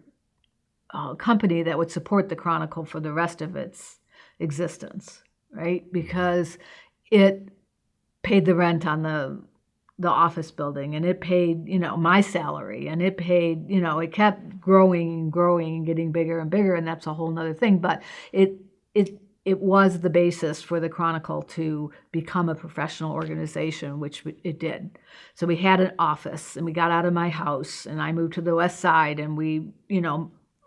company that would support the Chronicle for the rest of its existence, right? Because it paid the rent on the office building, and it paid, my salary, and it paid, it kept growing and growing and getting bigger and bigger, and that's a whole nother thing. But it was the basis for the Chronicle to become a professional organization, which it did. So we had an office, and we got out of my house, and I moved to the West Side, and we,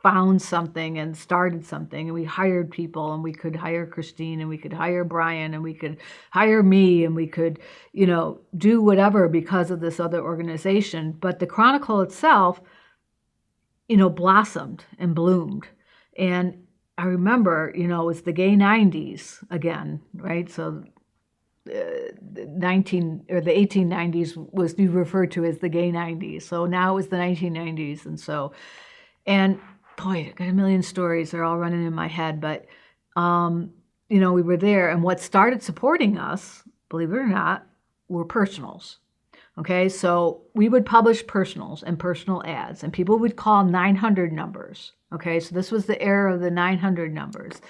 found something and started something, and we hired people, and we could hire Christine, and we could hire Brian, and we could hire me, and we could, do whatever because of this other organization. But the Chronicle itself, blossomed and bloomed. And I remember, it was the gay 90s again, right? So the 1890s was referred to as the gay 90s. So now it was the 1990s. And boy, I got a million stories. They're all running in my head. But, we were there. And what started supporting us, believe it or not, were personals. Okay, so we would publish personals and personal ads, and people would call 900 numbers. Okay, so this was the era of the 900 numbers.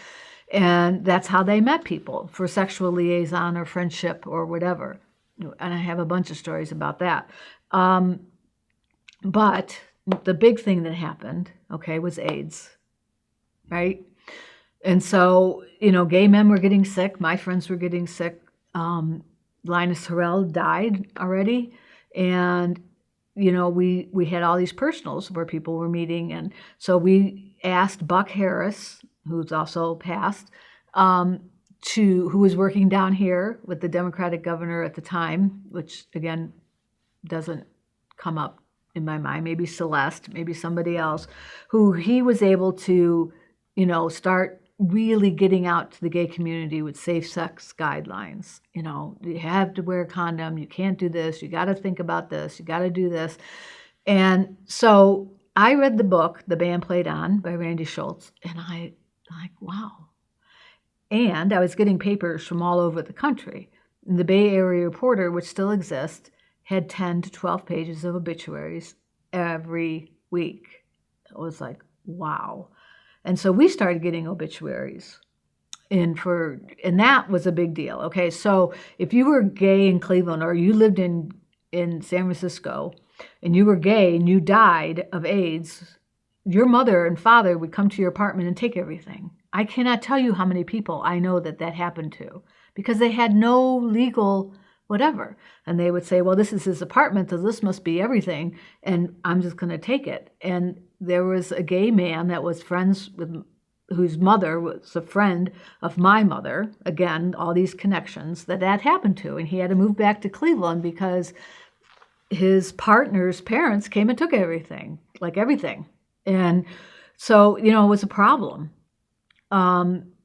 And that's how they met people, for sexual liaison or friendship or whatever. And I have a bunch of stories about that. But the big thing that happened, okay, was AIDS, right? And so, gay men were getting sick. My friends were getting sick. Linus Harrell died already. And, we had all these personals where people were meeting. And so we asked Buck Harris, who's also passed, who was working down here with the Democratic governor at the time, which, again, doesn't come up in my mind, maybe Celeste, maybe somebody else, who he was able to, start really getting out to the gay community with safe sex guidelines. You have to wear a condom, you can't do this, you got to think about this, you got to do this. And so I read the book, The Band Played On, by Randy Schultz, and I like, wow. And I was getting papers from all over the country. And the Bay Area Reporter, which still exists, had 10 to 12 pages of obituaries every week. It was like, wow. And so we started getting obituaries. And that was a big deal. Okay, so if you were gay in Cleveland, or you lived in San Francisco, and you were gay and you died of AIDS, your mother and father would come to your apartment and take everything. I cannot tell you how many people I know that happened to, because they had no legal whatever. And they would say, well, this is his apartment, so this must be everything, and I'm just going to take it. And there was a gay man that was friends with, whose mother was a friend of my mother, again, all these connections that happened to, and he had to move back to Cleveland because his partner's parents came and took everything, like everything. And so, it was a problem.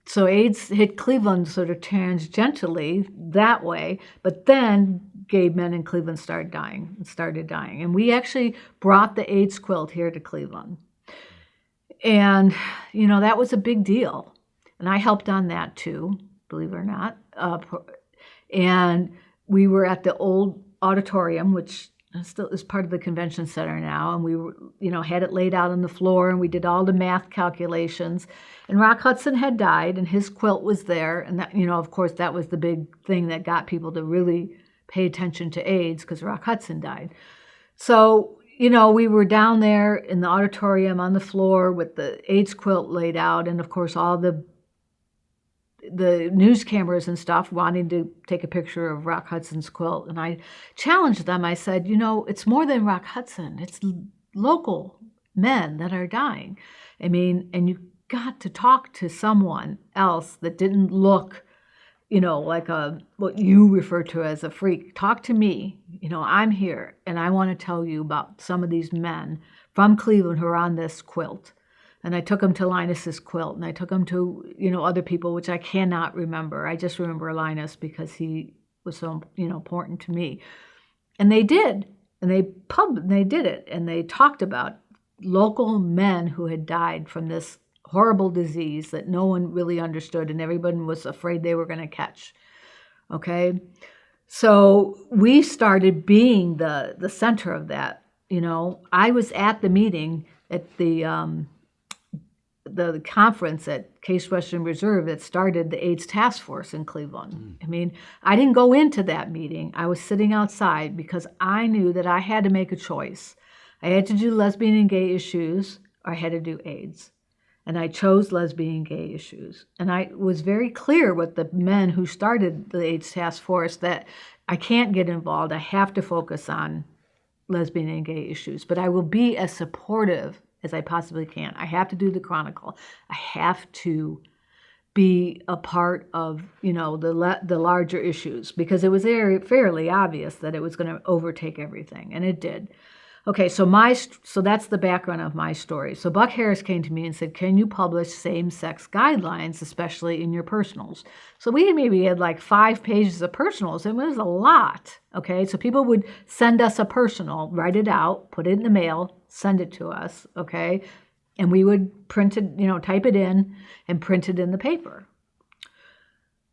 So AIDS hit Cleveland sort of tangentially that way, but then gay men in Cleveland started dying. And we actually brought the AIDS quilt here to Cleveland. And, that was a big deal. And I helped on that too, believe it or not. And we were at the old auditorium, which still is part of the convention center now, and we were, had it laid out on the floor, and we did all the math calculations. And Rock Hudson had died, and his quilt was there, and that, of course, that was the big thing that got people to really pay attention to AIDS, because Rock Hudson died. So, we were down there in the auditorium on the floor with the AIDS quilt laid out, and of course, all the news cameras and stuff wanting to take a picture of Rock Hudson's quilt. And I challenged them. I said, it's more than Rock Hudson. It's local men that are dying. I mean, and you got to talk to someone else that didn't look, like what you refer to as a freak. Talk to me. I'm here, and I want to tell you about some of these men from Cleveland who are on this quilt. And I took him to Linus's quilt, and I took him to, other people, which I cannot remember. I just remember Linus because he was so, important to me. And they did, and they did it, and they talked about local men who had died from this horrible disease that no one really understood, and everyone was afraid they were going to catch. Okay, so we started being the center of that. I was at the meeting at the conference at Case Western Reserve that started the AIDS Task Force in Cleveland. I mean, I didn't go into that meeting. I was sitting outside because I knew that I had to make a choice. I had to do lesbian and gay issues, or I had to do AIDS. And I chose lesbian and gay issues. And I was very clear with the men who started the AIDS Task Force that I can't get involved. I have to focus on lesbian and gay issues, but I will be as supportive as I possibly can. I have to do the Chronicle. I have to be a part of, the larger issues, because it was fairly obvious that it was going to overtake everything, and it did. Okay, so that's the background of my story. So Buck Harris came to me and said, can you publish same-sex guidelines, especially in your personals? So we maybe had like 5 pages of personals, and it was a lot, okay? So people would send us a personal, write it out, put it in the mail, send it to us, okay? And we would print it, type it in and print it in the paper.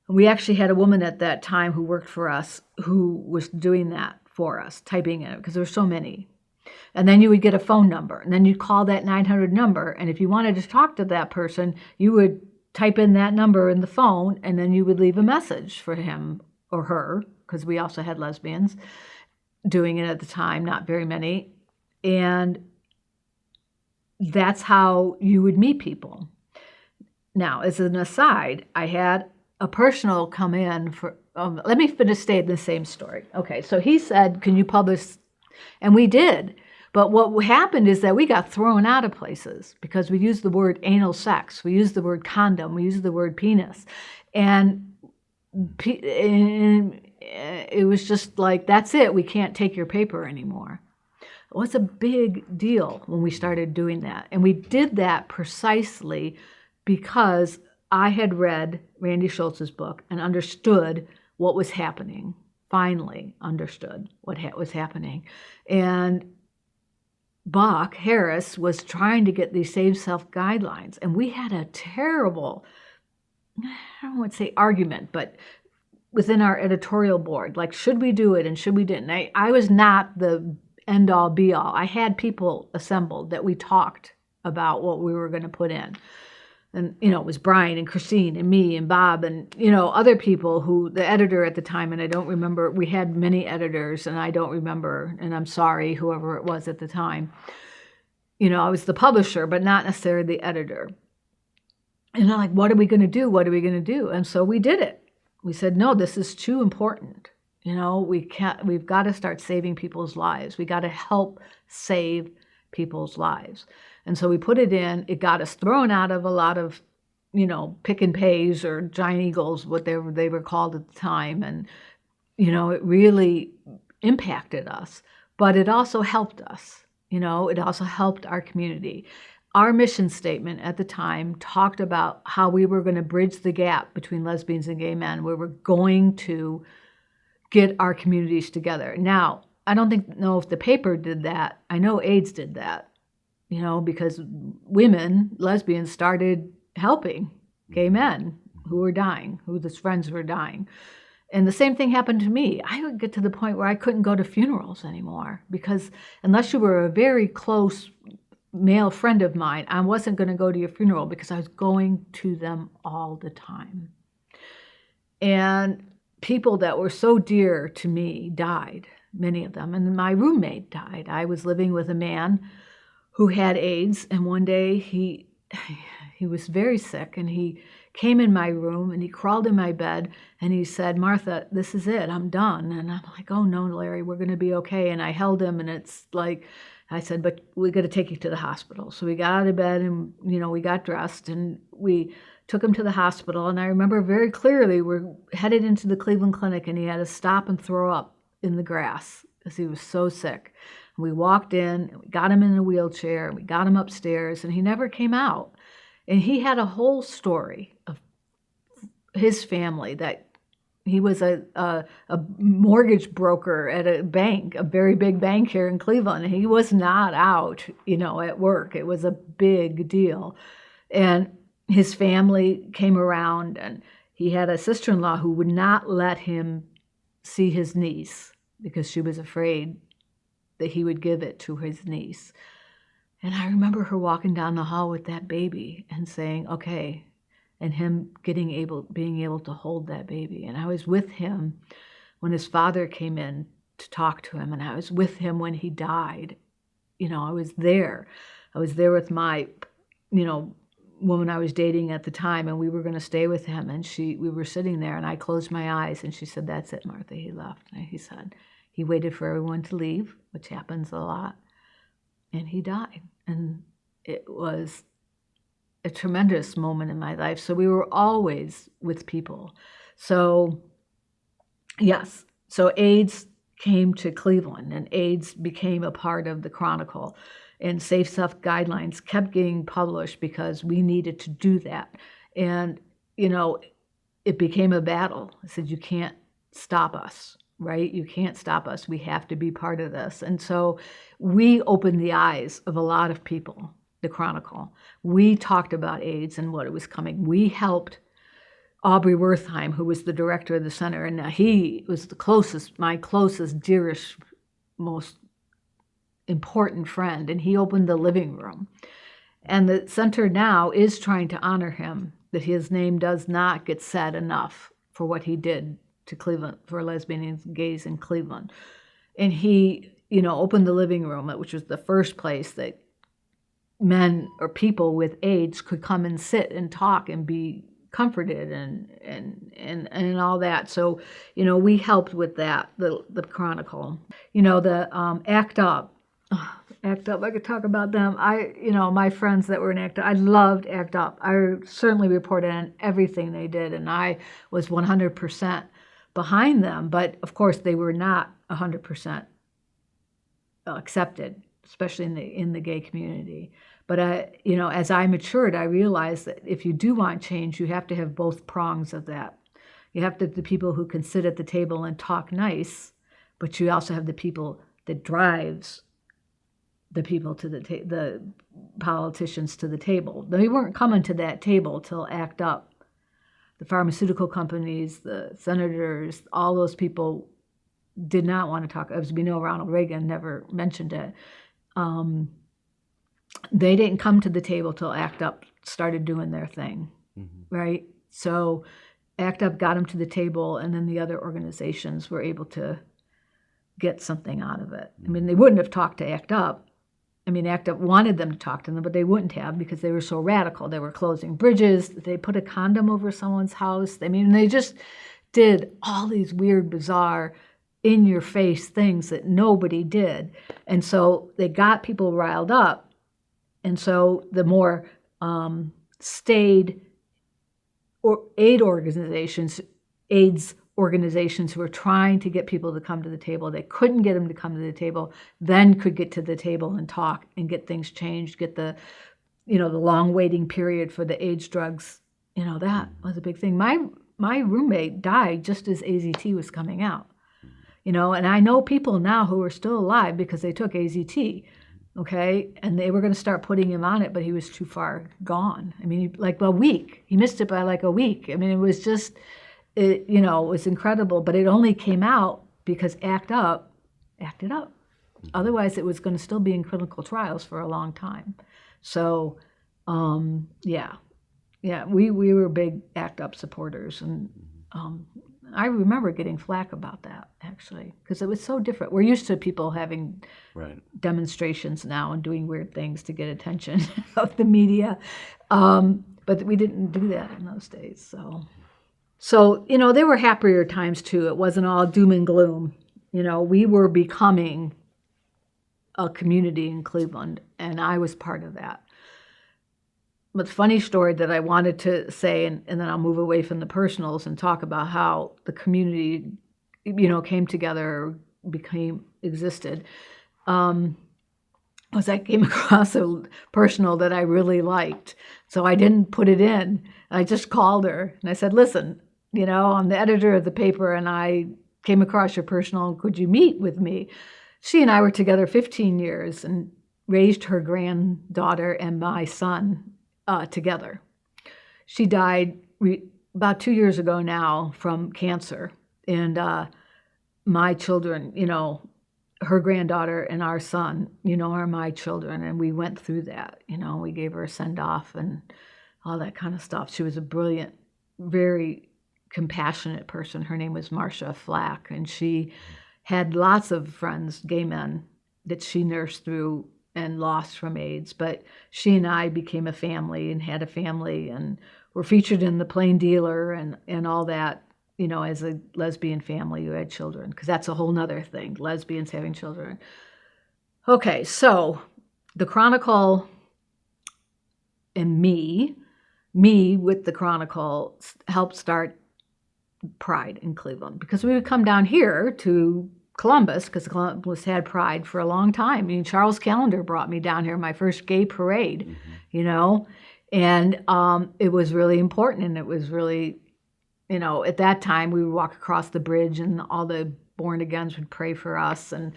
We actually had a woman at that time who worked for us who was doing that for us, typing it, because there were so many. And then you would get a phone number, and then you'd call that 900 number, and if you wanted to talk to that person, you would type in that number in the phone, and then you would leave a message for him or her, because we also had lesbians doing it at the time, not very many. And that's how you would meet people. Now, as an aside, I had a personal come in for, let me finish stay in the same story. Okay, so he said, can you publish? And we did. But what happened is that we got thrown out of places because we used the word anal sex, we used the word condom, we used the word penis. And it was just like, that's it, we can't take your paper anymore. It was a big deal when we started doing that. And we did that precisely because I had read Randy Schultz's book and understood what was happening, finally understood what was happening. And Harris was trying to get these safe self guidelines. And we had a terrible, I don't want to say argument, but within our editorial board, like, should we do it and should we didn't? I was not the end all be all. I had people assembled that we talked about what we were going to put in. And, it was Brian and Christine and me and Bob and, other people who, the editor at the time, and I don't remember, we had many editors and I don't remember, and I'm sorry, whoever it was at the time. I was the publisher, but not necessarily the editor. And I'm like, what are we going to do? What are we going to do? And so we did it. We said, no, this is too important. We've got to start saving people's lives. We got to help save people's lives. And so we put it in. It got us thrown out of a lot of, pick and pays or giant eagles, whatever they were called at the time. And, it really impacted us. But it also helped us. It also helped our community. Our mission statement at the time talked about how we were going to bridge the gap between lesbians and gay men. We were going to get our communities together. Now, I don't know if the paper did that. I know AIDS did that. Because women, lesbians, started helping gay men who were dying, whose friends were dying. And the same thing happened to me. I would get to the point where I couldn't go to funerals anymore because unless you were a very close male friend of mine, I wasn't going to go to your funeral because I was going to them all the time. And people that were so dear to me died, many of them. And my roommate died. I was living with a man who had AIDS, and one day he was very sick, and he came in my room, and he crawled in my bed, and he said, Martha, this is it, I'm done. And I'm like, oh no, Larry, we're going to be okay. And I held him, and it's like, I said, but we got to take you to the hospital. So we got out of bed, and we got dressed, and we took him to the hospital. And I remember very clearly we're headed into the Cleveland Clinic, and he had to stop and throw up in the grass because he was so sick. We walked in, and we got him in a wheelchair, and we got him upstairs, and he never came out. And he had a whole story of his family, that he was a mortgage broker at a bank, a very big bank here in Cleveland. And he was not out, at work. It was a big deal. And his family came around, and he had a sister-in-law who would not let him see his niece because she was afraid that he would give it to his niece. And I remember her walking down the hall with that baby and saying, okay, and him being able to hold that baby. And I was with him when his father came in to talk to him, and I was with him when he died. I was there. I was there with my, woman I was dating at the time, and we were going to stay with him. And we were sitting there, and I closed my eyes, and she said, that's it, Martha, he left. And he said, he waited for everyone to leave, which happens a lot, and he died. And it was a tremendous moment in my life. So we were always with people. So, yes, so AIDS came to Cleveland, and AIDS became a part of the Chronicle. And safe self guidelines kept getting published because we needed to do that. And, it became a battle. I said, you can't stop us. Right? You can't stop us. We have to be part of this. And so we opened the eyes of a lot of people, the Chronicle. We talked about AIDS and what it was coming. We helped Aubrey Wertheim, who was the director of the center, and he was my closest, dearest, most important friend, and he opened the living room. And the center now is trying to honor him, that his name does not get said enough for what he did to Cleveland, for lesbians and gays in Cleveland. And he, opened the living room, which was the first place that men or people with AIDS could come and sit and talk and be comforted and all that. So, we helped with that, the Chronicle. The ACT UP. ACT UP, I could talk about them. My friends that were in ACT UP, I loved ACT UP. I certainly reported on everything they did, and I was 100% behind them. But of course, they were not 100% accepted, especially in the gay community. But as I matured, I realized that if you do want change, you have to have both prongs of that. You have the people who can sit at the table and talk nice, but you also have the people that drives the people to the politicians to the table. They weren't coming to that table till ACT UP. The pharmaceutical companies, the senators, all those people did not want to talk. As we know, Ronald Reagan never mentioned it. They didn't come to the table till ACT UP started doing their thing, right? So ACT UP got them to the table, and then the other organizations were able to get something out of it. I mean, they wouldn't have talked to ACT UP. I mean, ACT UP wanted them to talk to them, but they wouldn't have because they were so radical. They were closing bridges. They put a condom over someone's house. I mean, they just did all these weird, bizarre, in-your-face things that nobody did. And so they got people riled up. And so the more staid AIDS organizations who were trying to get people to come to the table, they couldn't get them to come to the table, then could get to the table and talk and get things changed, get the long waiting period for the AIDS drugs. That was a big thing. My roommate died just as AZT was coming out. And I know people now who are still alive because they took AZT. Okay, and they were going to start putting him on it, but he was too far gone. I mean, like a week. He missed it by like a week. I mean, it was just, it was incredible. But it only came out because ACT UP acted up. Otherwise, it was going to still be in clinical trials for a long time. So, we were big ACT UP supporters, and I remember getting flack about that, actually, because it was so different. We're used to people having demonstrations now and doing weird things to get attention of the media, but we didn't do that in those days. So there were happier times, too. It wasn't all doom and gloom. We were becoming a community in Cleveland, and I was part of that. But the funny story that I wanted to say, and then I'll move away from the personals and talk about how the community, came together, existed, was I came across a personal that I really liked. So I didn't put it in. I just called her and I said, listen, I'm the editor of the paper and I came across your personal. Could you meet with me? She and I were together 15 years and raised her granddaughter and my son together. She died about 2 years ago now from cancer. And my children, her granddaughter and our son, are my children. And we went through that. We gave her a send-off and all that kind of stuff. She was a brilliant, very compassionate person. Her name was Marcia Flack. And she had lots of friends, gay men, that she nursed through and lost from AIDS, but she and I became a family and had a family and were featured in the Plain Dealer and all that, as a lesbian family who had children, because that's a whole nother thing, lesbians having children. Okay, so the Chronicle and me with the Chronicle helped start Pride in Cleveland, because we would come down here to Columbus, because Columbus had Pride for a long time. I mean, Charles Callender brought me down here, my first gay parade, and it was really important. And it was really, at that time, we would walk across the bridge and all the born-agains would pray for us. And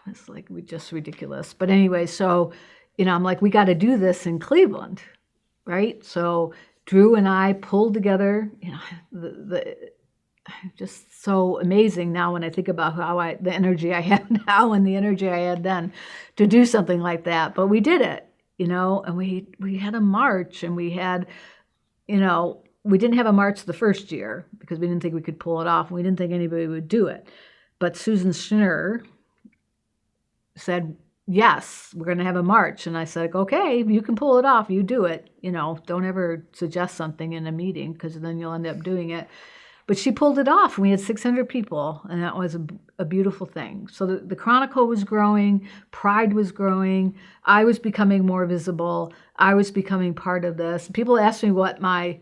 it's like, just ridiculous. But anyway, so, I'm like, we got to do this in Cleveland, right? So Drew and I pulled together, just so amazing now when I think about the energy I have now and the energy I had then to do something like that. But we did it, and we had a march, and we had, we didn't have a march the first year because we didn't think we could pull it off, and we didn't think anybody would do it. But Susan Schnurr said, yes, we're going to have a march. And I said, okay, you can pull it off. You do it. Don't ever suggest something in a meeting because then you'll end up doing it. But she pulled it off. We had 600 people, and that was a beautiful thing. So the Chronicle was growing. Pride was growing. I was becoming more visible. I was becoming part of this. People ask me what my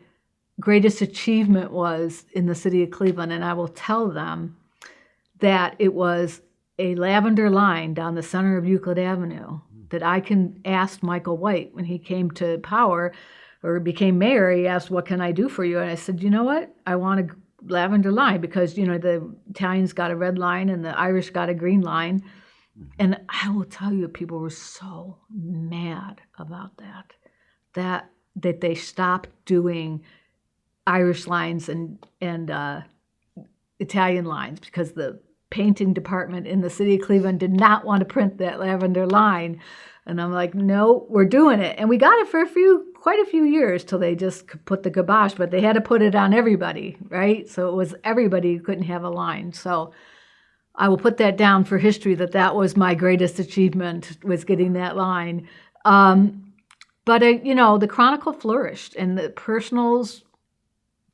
greatest achievement was in the city of Cleveland, and I will tell them that it was a lavender line down the center of Euclid Avenue that I can ask Michael White when he came to power or became mayor. He asked, what can I do for you? And I said, you know what? I want a lavender line because, the Italians got a red line and the Irish got a green line. And I will tell you, people were so mad about that they stopped doing Irish lines and Italian lines because the painting department in the city of Cleveland did not want to print that lavender line. And I'm like, no, we're doing it. And we got it for quite a few years till they just put the kibosh, but they had to put it on everybody, right? So it was everybody who couldn't have a line. So I will put that down for history that was my greatest achievement, was getting that line. But the Chronicle flourished and the personals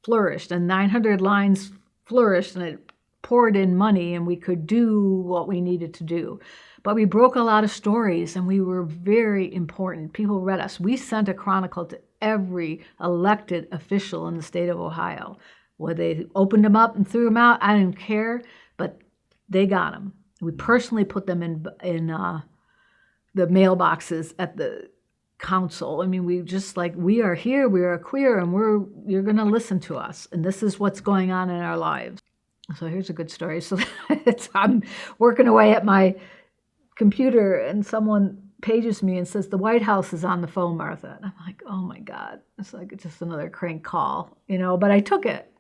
flourished and 900 lines flourished, and it poured in money, and we could do what we needed to do. But we broke a lot of stories, and we were very important. People read us. We sent a Chronicle to every elected official in the state of Ohio. Whether they opened them up and threw them out, I didn't care, but they got them. We personally put them in the mailboxes at the council. I mean, we just we are here, we are queer, and you're going to listen to us, and this is what's going on in our lives. So here's a good story. So I'm working away at my computer, and someone pages me and says, the White House is on the phone, Martha. And I'm like, oh my God, it's like just another crank call, but I took it.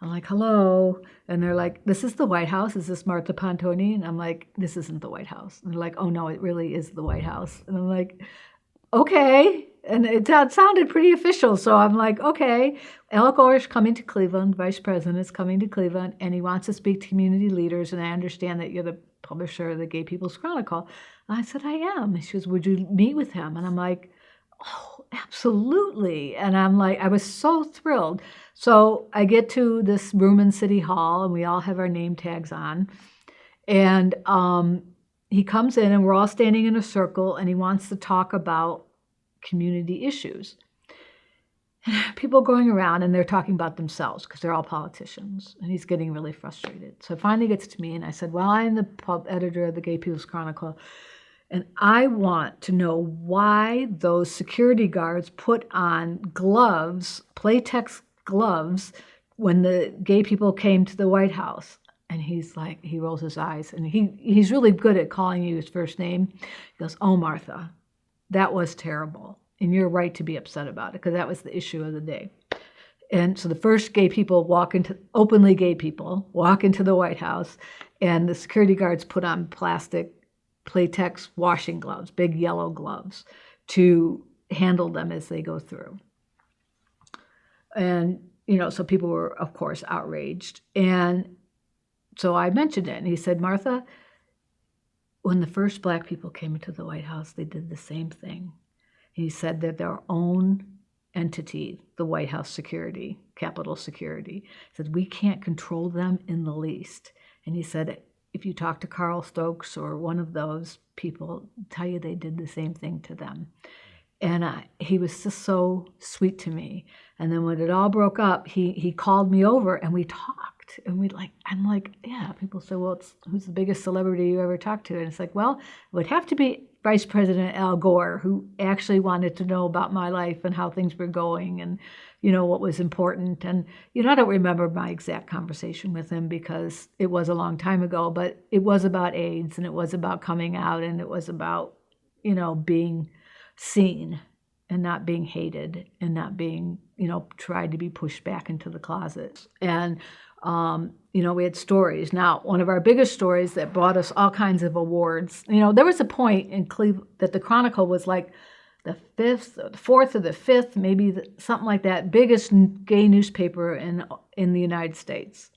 I'm like, hello. And they're like, this is the White House. Is this Martha Pontoni? And I'm like, this isn't the White House. And they're like, oh no, it really is the White House. And I'm like, okay. And it sounded pretty official. So I'm like, okay, Al Gore's coming to Cleveland, Vice President is coming to Cleveland, and he wants to speak to community leaders. And I understand that you're the publisher of the Gay People's Chronicle. And I said, I am. And she goes, would you meet with him? And I'm like, oh, absolutely. And I'm like, I was so thrilled. So I get to this room in City Hall, and we all have our name tags on. And he comes in, and we're all standing in a circle, and he wants to talk about community issues. People going around, and they're talking about themselves because they're all politicians, and he's getting really frustrated. So it finally gets to me, and I said, well, I'm the editor of the Gay People's Chronicle, and I want to know why those security guards put on gloves, Playtex gloves, when the gay people came to the White House. And he's like, he rolls his eyes, and he's really good at calling you his first name. He goes, oh, Martha, that was terrible. And you're right to be upset about it, because that was the issue of the day. And so the first openly gay people walk into the White House, and the security guards put on plastic Playtex washing gloves, big yellow gloves, to handle them as they go through. And, so people were, of course, outraged. And so I mentioned it, and he said, Martha, when the first Black people came into the White House, they did the same thing. He said that their own entity, the White House security, Capitol security, said, we can't control them in the least. And he said, if you talk to Carl Stokes or one of those people, tell you they did the same thing to them. And he was just so sweet to me. And then when it all broke up, he called me over, and we talked. And I'm like, yeah. People say, well, who's the biggest celebrity you ever talked to? And it's like, well, it would have to be Vice President Al Gore, who actually wanted to know about my life and how things were going and, what was important. And, I don't remember my exact conversation with him because it was a long time ago, but it was about AIDS, and it was about coming out, and it was about, being seen and not being hated and not being, tried to be pushed back into the closet. And, we had stories. Now, one of our biggest stories that brought us all kinds of awards, there was a point in Cleveland that the Chronicle was like the fifth, or the fourth, or the fifth, maybe something like that, biggest gay newspaper in the United States.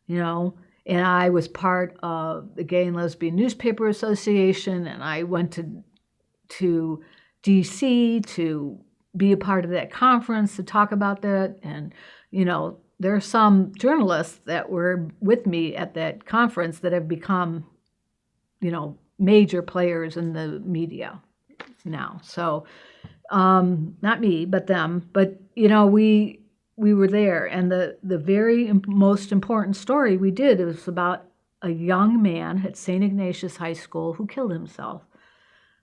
You know, and I was part of the Gay and Lesbian Newspaper Association, and I went to D.C. to be a part of that conference to talk about that. And, you know, there are some journalists that were with me at that conference that have become, you know, major players in the media now. So not me, but them. But, you know, we were there. And the very most important story we did, it was about a young man at St. Ignatius High School who killed himself,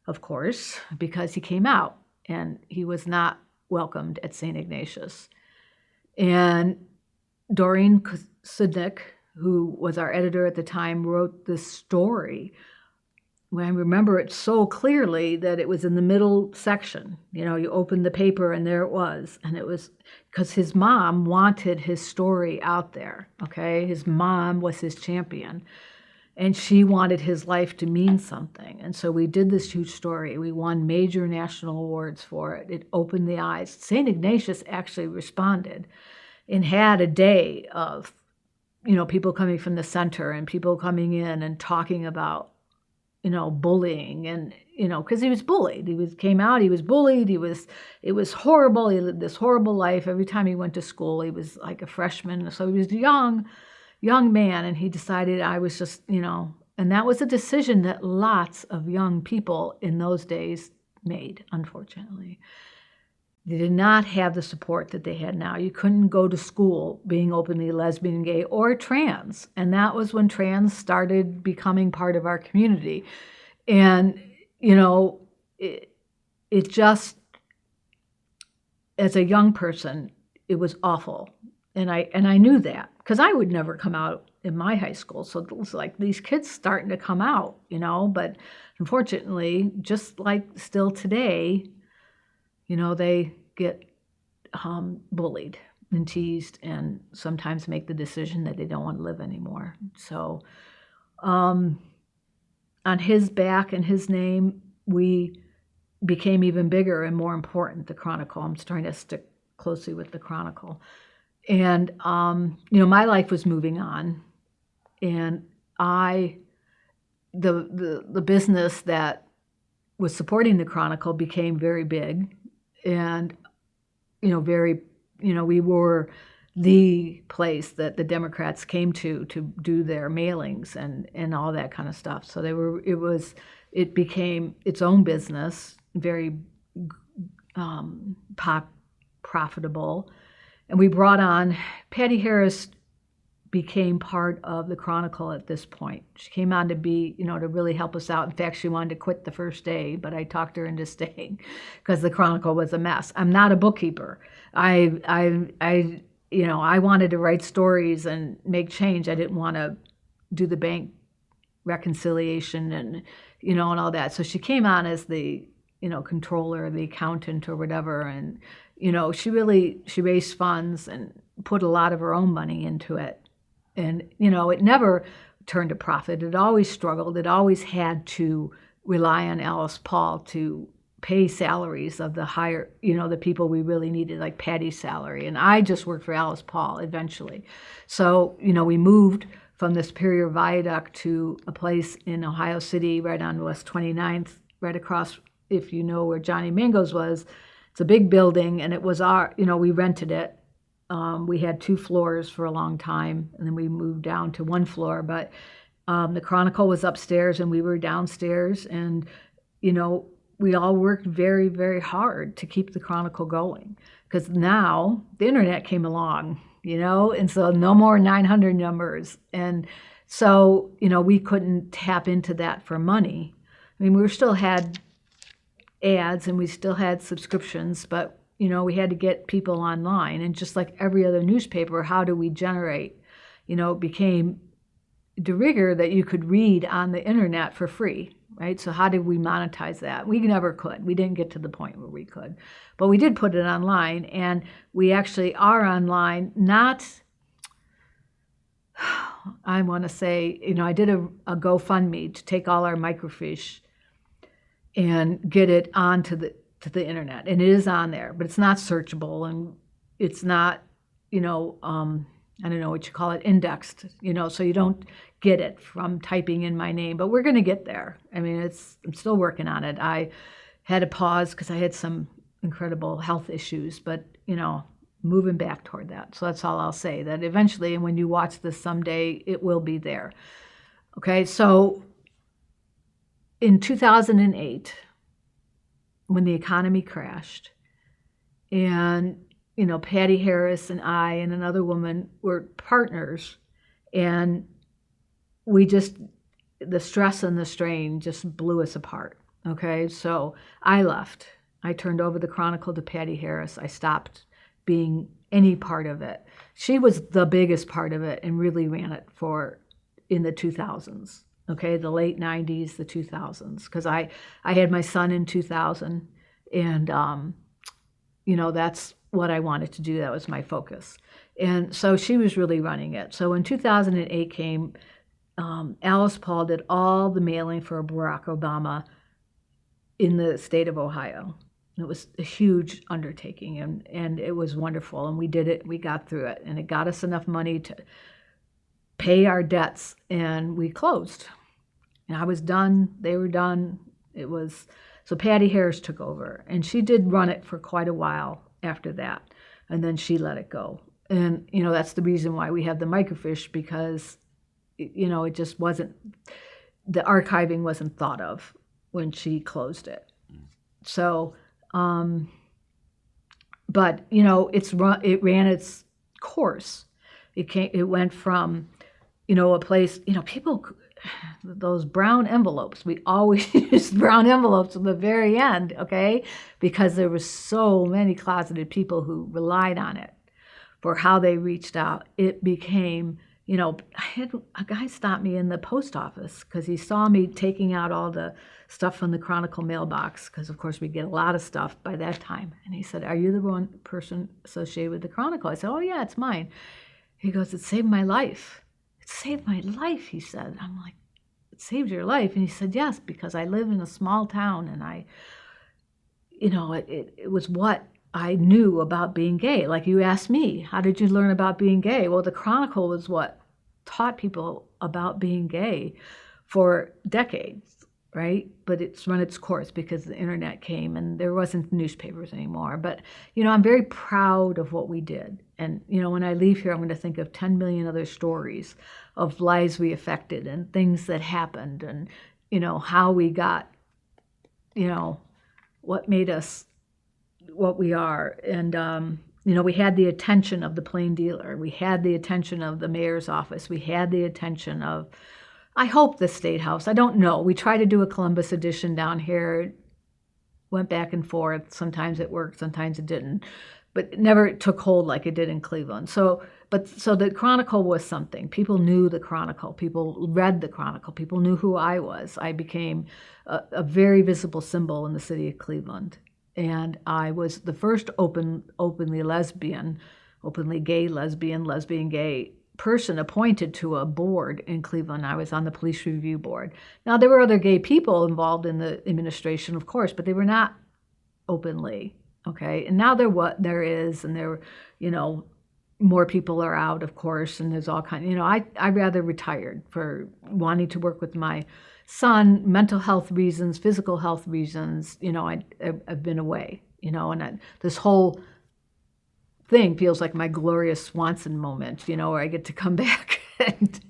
of course, because he came out and he was not welcomed at St. Ignatius. And Doreen Sudnick, who was our editor at the time, wrote this story. I remember it so clearly that it was in the middle section. You know, you opened the paper and there it was. And it was because his mom wanted his story out there, okay? His mom was his champion. And she wanted his life to mean something. And so we did this huge story. We won major national awards for it. It opened the eyes. St. Ignatius actually responded and had a day of, you know, people coming from the center and people coming in and talking about, you know, bullying and, you know, because he was bullied. Came out, he was bullied. It was horrible. He lived this horrible life. Every time he went to school, he was like a freshman. So he was a young man, and he decided I was just, you know, and that was a decision that lots of young people in those days made, unfortunately. They did not have the support that they had now. You couldn't go to school being openly lesbian, gay, or trans. And that was when trans started becoming part of our community. And, you know, it just, as a young person, it was awful. And I knew that because I would never come out in my high school. So it was like these kids starting to come out, you know, but unfortunately, just like still today, you know, they get bullied and teased and sometimes make the decision that they don't want to live anymore. So on his back and his name, we became even bigger and more important, the Chronicle. I'm trying to stick closely with the Chronicle. And, you know, my life was moving on. And the business that was supporting the Chronicle became very big. And, you know, we were the place that the Democrats came to do their mailings and all that kind of stuff. So it became its own business, very profitable. And we brought on, Patty Harris became part of the Chronicle at this point. She came on to be, you know, to really help us out. In fact, she wanted to quit the first day, but I talked her into staying because the Chronicle was a mess. I'm not a bookkeeper. I you know, I wanted to write stories and make change. I didn't want to do the bank reconciliation and, you know, and all that. So she came on as the, you know, controller, the accountant or whatever. And, you know, she raised funds and put a lot of her own money into it. And, you know, it never turned a profit. It always struggled. It always had to rely on Alice Paul to pay salaries of the higher, you know, the people we really needed, like Patty's salary. And I just worked for Alice Paul eventually. So, you know, we moved from the Superior Viaduct to a place in Ohio City, right on West 29th, right across, if you know where Johnny Mango's was. It's a big building, and it was our, you know, we rented it. We had 2 floors for a long time, and then we moved down to 1 floor. But the Chronicle was upstairs, and we were downstairs. And, you know, we all worked very, very hard to keep the Chronicle going. Because now the internet came along, you know, and so no more 900 numbers. And so, you know, we couldn't tap into that for money. I mean, we still had ads and we still had subscriptions, but you know, we had to get people online. And just like every other newspaper, how do we generate? You know, it became de rigueur that you could read on the internet for free, right? So how did we monetize that? We never could. We didn't get to the point where we could. But we did put it online, and we actually are online, not, I want to say, you know, I did a GoFundMe to take all our microfiche and get it onto to the internet, and it is on there, but it's not searchable, and it's not, I don't know what you call it, indexed, so you don't get it from typing in my name, but we're going to get there. I mean, I'm still working on it. I had to pause because I had some incredible health issues, but, moving back toward that. So that's all I'll say, that eventually, and when you watch this someday, it will be there. Okay, so in 2008, when the economy crashed, and Patty Harris and I and another woman were partners, and the stress and the strain just blew us apart. Okay, so I left. I turned over the Chronicle to Patty Harris. I stopped being any part of it. She was the biggest part of it and really ran it in the 2000s. Okay, the late 90s, the 2000s, because I had my son in 2000, and that's what I wanted to do. That was my focus. And so she was really running it. So when 2008 came, Alice Paul did all the mailing for Barack Obama in the state of Ohio. It was a huge undertaking, and it was wonderful. And we did it. We got through it, and it got us enough money to pay our debts, and we closed. And I was done. They were done. So Patty Harris took over, and she did run it for quite a while after that, and then she let it go. And that's the reason why we have the microfiche, because it just wasn't, the archiving wasn't thought of when she closed it. So but it ran its course. It went from a place, people, those brown envelopes, we always used brown envelopes at the very end, okay, because there was so many closeted people who relied on it for how they reached out. It became, I had a guy stop me in the post office because he saw me taking out all the stuff from the Chronicle mailbox, because of course we get a lot of stuff by that time. And he said, "Are you the one person associated with the Chronicle?" I said, "Oh yeah, it's mine." He goes, "It saved my life. It saved my life," he said. I'm like, "It saved your life?" And he said, "Yes, because I live in a small town, and it was what I knew about being gay." Like you asked me, how did you learn about being gay? Well, the Chronicle was what taught people about being gay for decades, right? But it's run its course because the internet came and there wasn't newspapers anymore. But, I'm very proud of what we did. And, when I leave here, I'm going to think of 10 million other stories of lives we affected and things that happened, and, how we got, what made us what we are. And, we had the attention of the plain dealer. We had the attention of the mayor's office. We had the attention of, I hope, the State House. I don't know. We tried to do a Columbus edition down here. Went back and forth. Sometimes it worked, sometimes it didn't. But it never took hold like it did in Cleveland. So the Chronicle was something. People knew the Chronicle. People read the Chronicle. People knew who I was. I became a very visible symbol in the city of Cleveland. And I was the first openly gay, lesbian gay person appointed to a board in Cleveland. I was on the police review board. Now, there were other gay people involved in the administration, of course, but they were not openly, okay? And now there is, and there, more people are out, of course, and there's all kinds, I rather retired for wanting to work with my son, mental health reasons, physical health reasons. I've been away, and this whole thing feels like my Gloria Swanson moment, where I get to come back and,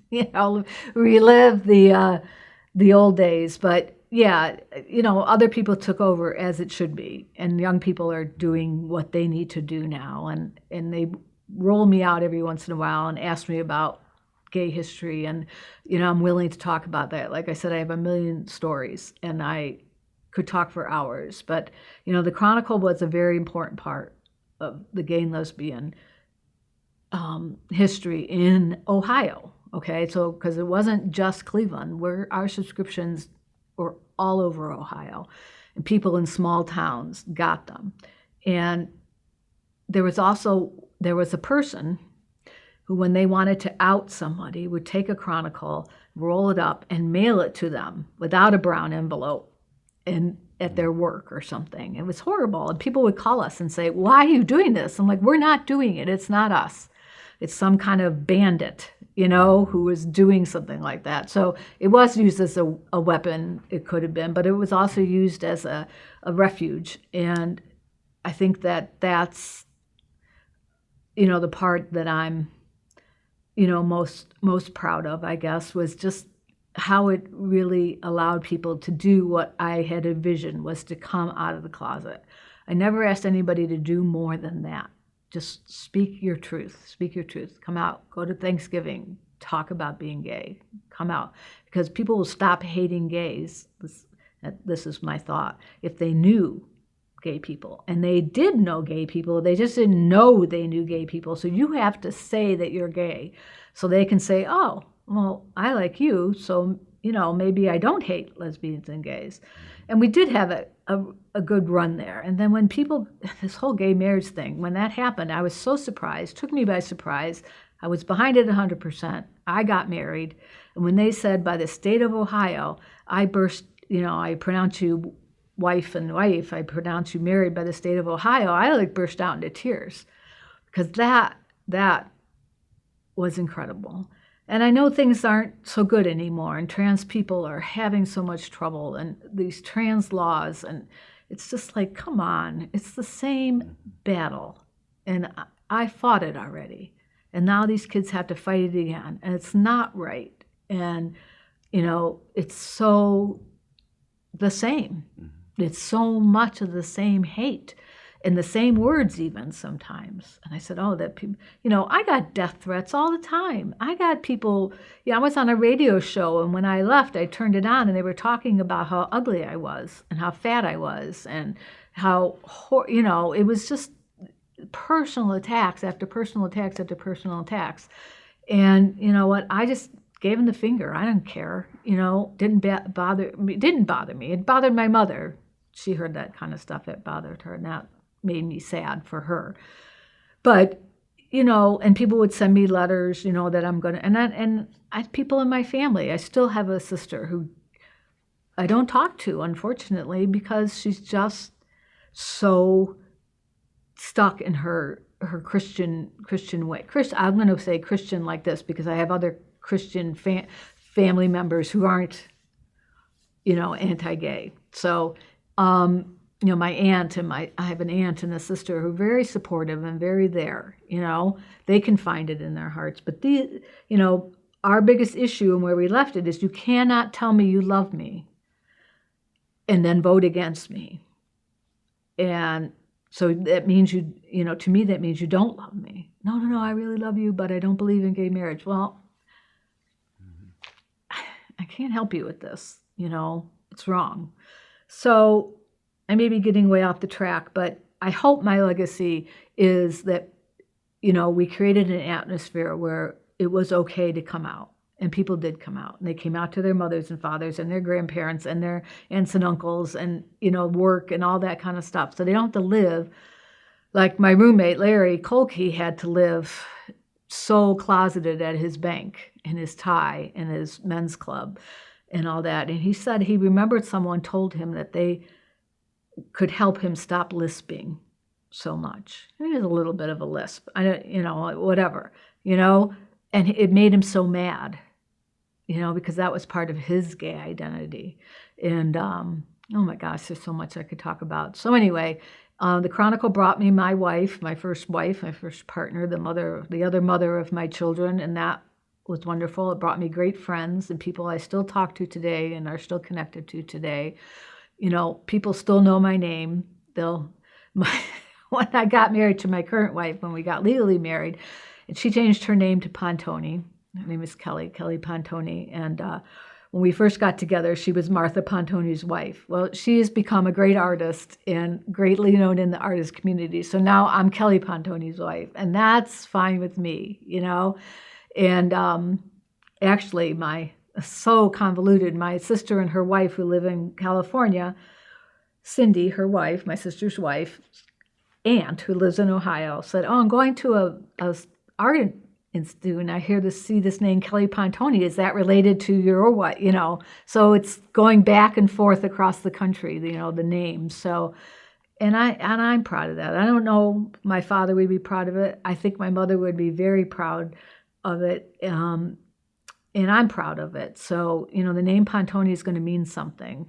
relive the old days. But yeah, other people took over, as it should be, and young people are doing what they need to do now, and they roll me out every once in a while and ask me about gay history, and I'm willing to talk about that. Like I said, I have a million stories, and I could talk for hours. But the Chronicle was a very important part of the gay and lesbian history in Ohio. Okay, so because it wasn't just Cleveland, our subscriptions were all over Ohio, and people in small towns got them. And there was a person who, when they wanted to out somebody, would take a Chronicle, roll it up, and mail it to them without a brown envelope. And at their work or something. It was horrible. And people would call us and say, why are you doing this? I'm like, we're not doing it. It's not us. It's some kind of bandit, who was doing something like that. So it was used as a weapon, it could have been, but it was also used as a refuge. And I think that's, the part that I'm, most proud of, I guess, was just how it really allowed people to do what I had envisioned, was to come out of the closet. I never asked anybody to do more than that. Just speak your truth, come out, go to Thanksgiving, talk about being gay, come out. Because people will stop hating gays, this is my thought, if they knew gay people. And they did know gay people, they just didn't know they knew gay people. So you have to say that you're gay, so they can say, oh, well, I like you, so, maybe I don't hate lesbians and gays. And we did have a good run there. And then when this whole gay marriage thing, when that happened, I was so surprised, took me by surprise. I was behind it 100%. I got married. And when they said by the state of Ohio, I burst, I pronounce you wife and wife, I pronounce you married by the state of Ohio, I burst out into tears. Because that was incredible. And I know things aren't so good anymore, and trans people are having so much trouble, and these trans laws, and it's just like, come on, it's the same battle. And I fought it already. And now these kids have to fight it again, and it's not right. And, it's so the same. It's so much of the same hate. And the same words even sometimes. And I said, oh, that people, I got death threats all the time. I got people, I was on a radio show, and when I left, I turned it on, and they were talking about how ugly I was and how fat I was and how, it was just personal attacks after personal attacks after personal attacks. And you know what? I just gave them the finger. I don't care. Didn't bother me. It bothered my mother. She heard that kind of stuff. It bothered her, and that made me sad for her. But, and people would send me letters, that I'm going to, and I have people in my family. I still have a sister who I don't talk to, unfortunately, because she's just so stuck in her Christian way. I'm going to say Christian like this because I have other Christian family members who aren't, anti-gay. So, my aunt and I have an aunt and a sister who are very supportive and very there, they can find it in their hearts. But our biggest issue and where we left it is you cannot tell me you love me and then vote against me. And so that means to me, that means you don't love me. No, I really love you, but I don't believe in gay marriage. Well, I can't help you with this, it's wrong. So I may be getting way off the track, but I hope my legacy is that, we created an atmosphere where it was okay to come out. And people did come out. And they came out to their mothers and fathers and their grandparents and their aunts and uncles and, work and all that kind of stuff. So they don't have to live like my roommate, Larry Kolke, had to live so closeted at his bank in his tie and his men's club and all that. And he said he remembered someone told him that they could help him stop lisping so much. He has a little bit of a lisp, whatever, and it made him so mad, because that was part of his gay identity. And, oh my gosh, there's so much I could talk about. So anyway, the Chronicle brought me my wife, my first partner, the other mother of my children, and that was wonderful. It brought me great friends and people I still talk to today and are still connected to today. People still know my name. When I got married to my current wife, when we got legally married, and she changed her name to Pontoni. Her name is Kelly Pontoni. And when we first got together, she was Martha Pontoni's wife. Well, she has become a great artist and greatly known in the artist community. So now I'm Kelly Pontoni's wife, and that's fine with me, And actually, so convoluted. My sister and her wife, who live in California, Cindy, her wife, my sister's wife, aunt, who lives in Ohio, said, "Oh, I'm going to a art and I see this name Kelly Pontoni. Is that related to your or what? So it's going back and forth across the country. The names. So, and I'm proud of that. I don't know. My father would be proud of it. I think my mother would be very proud of it. And I'm proud of it. So the name Pontoni is going to mean something.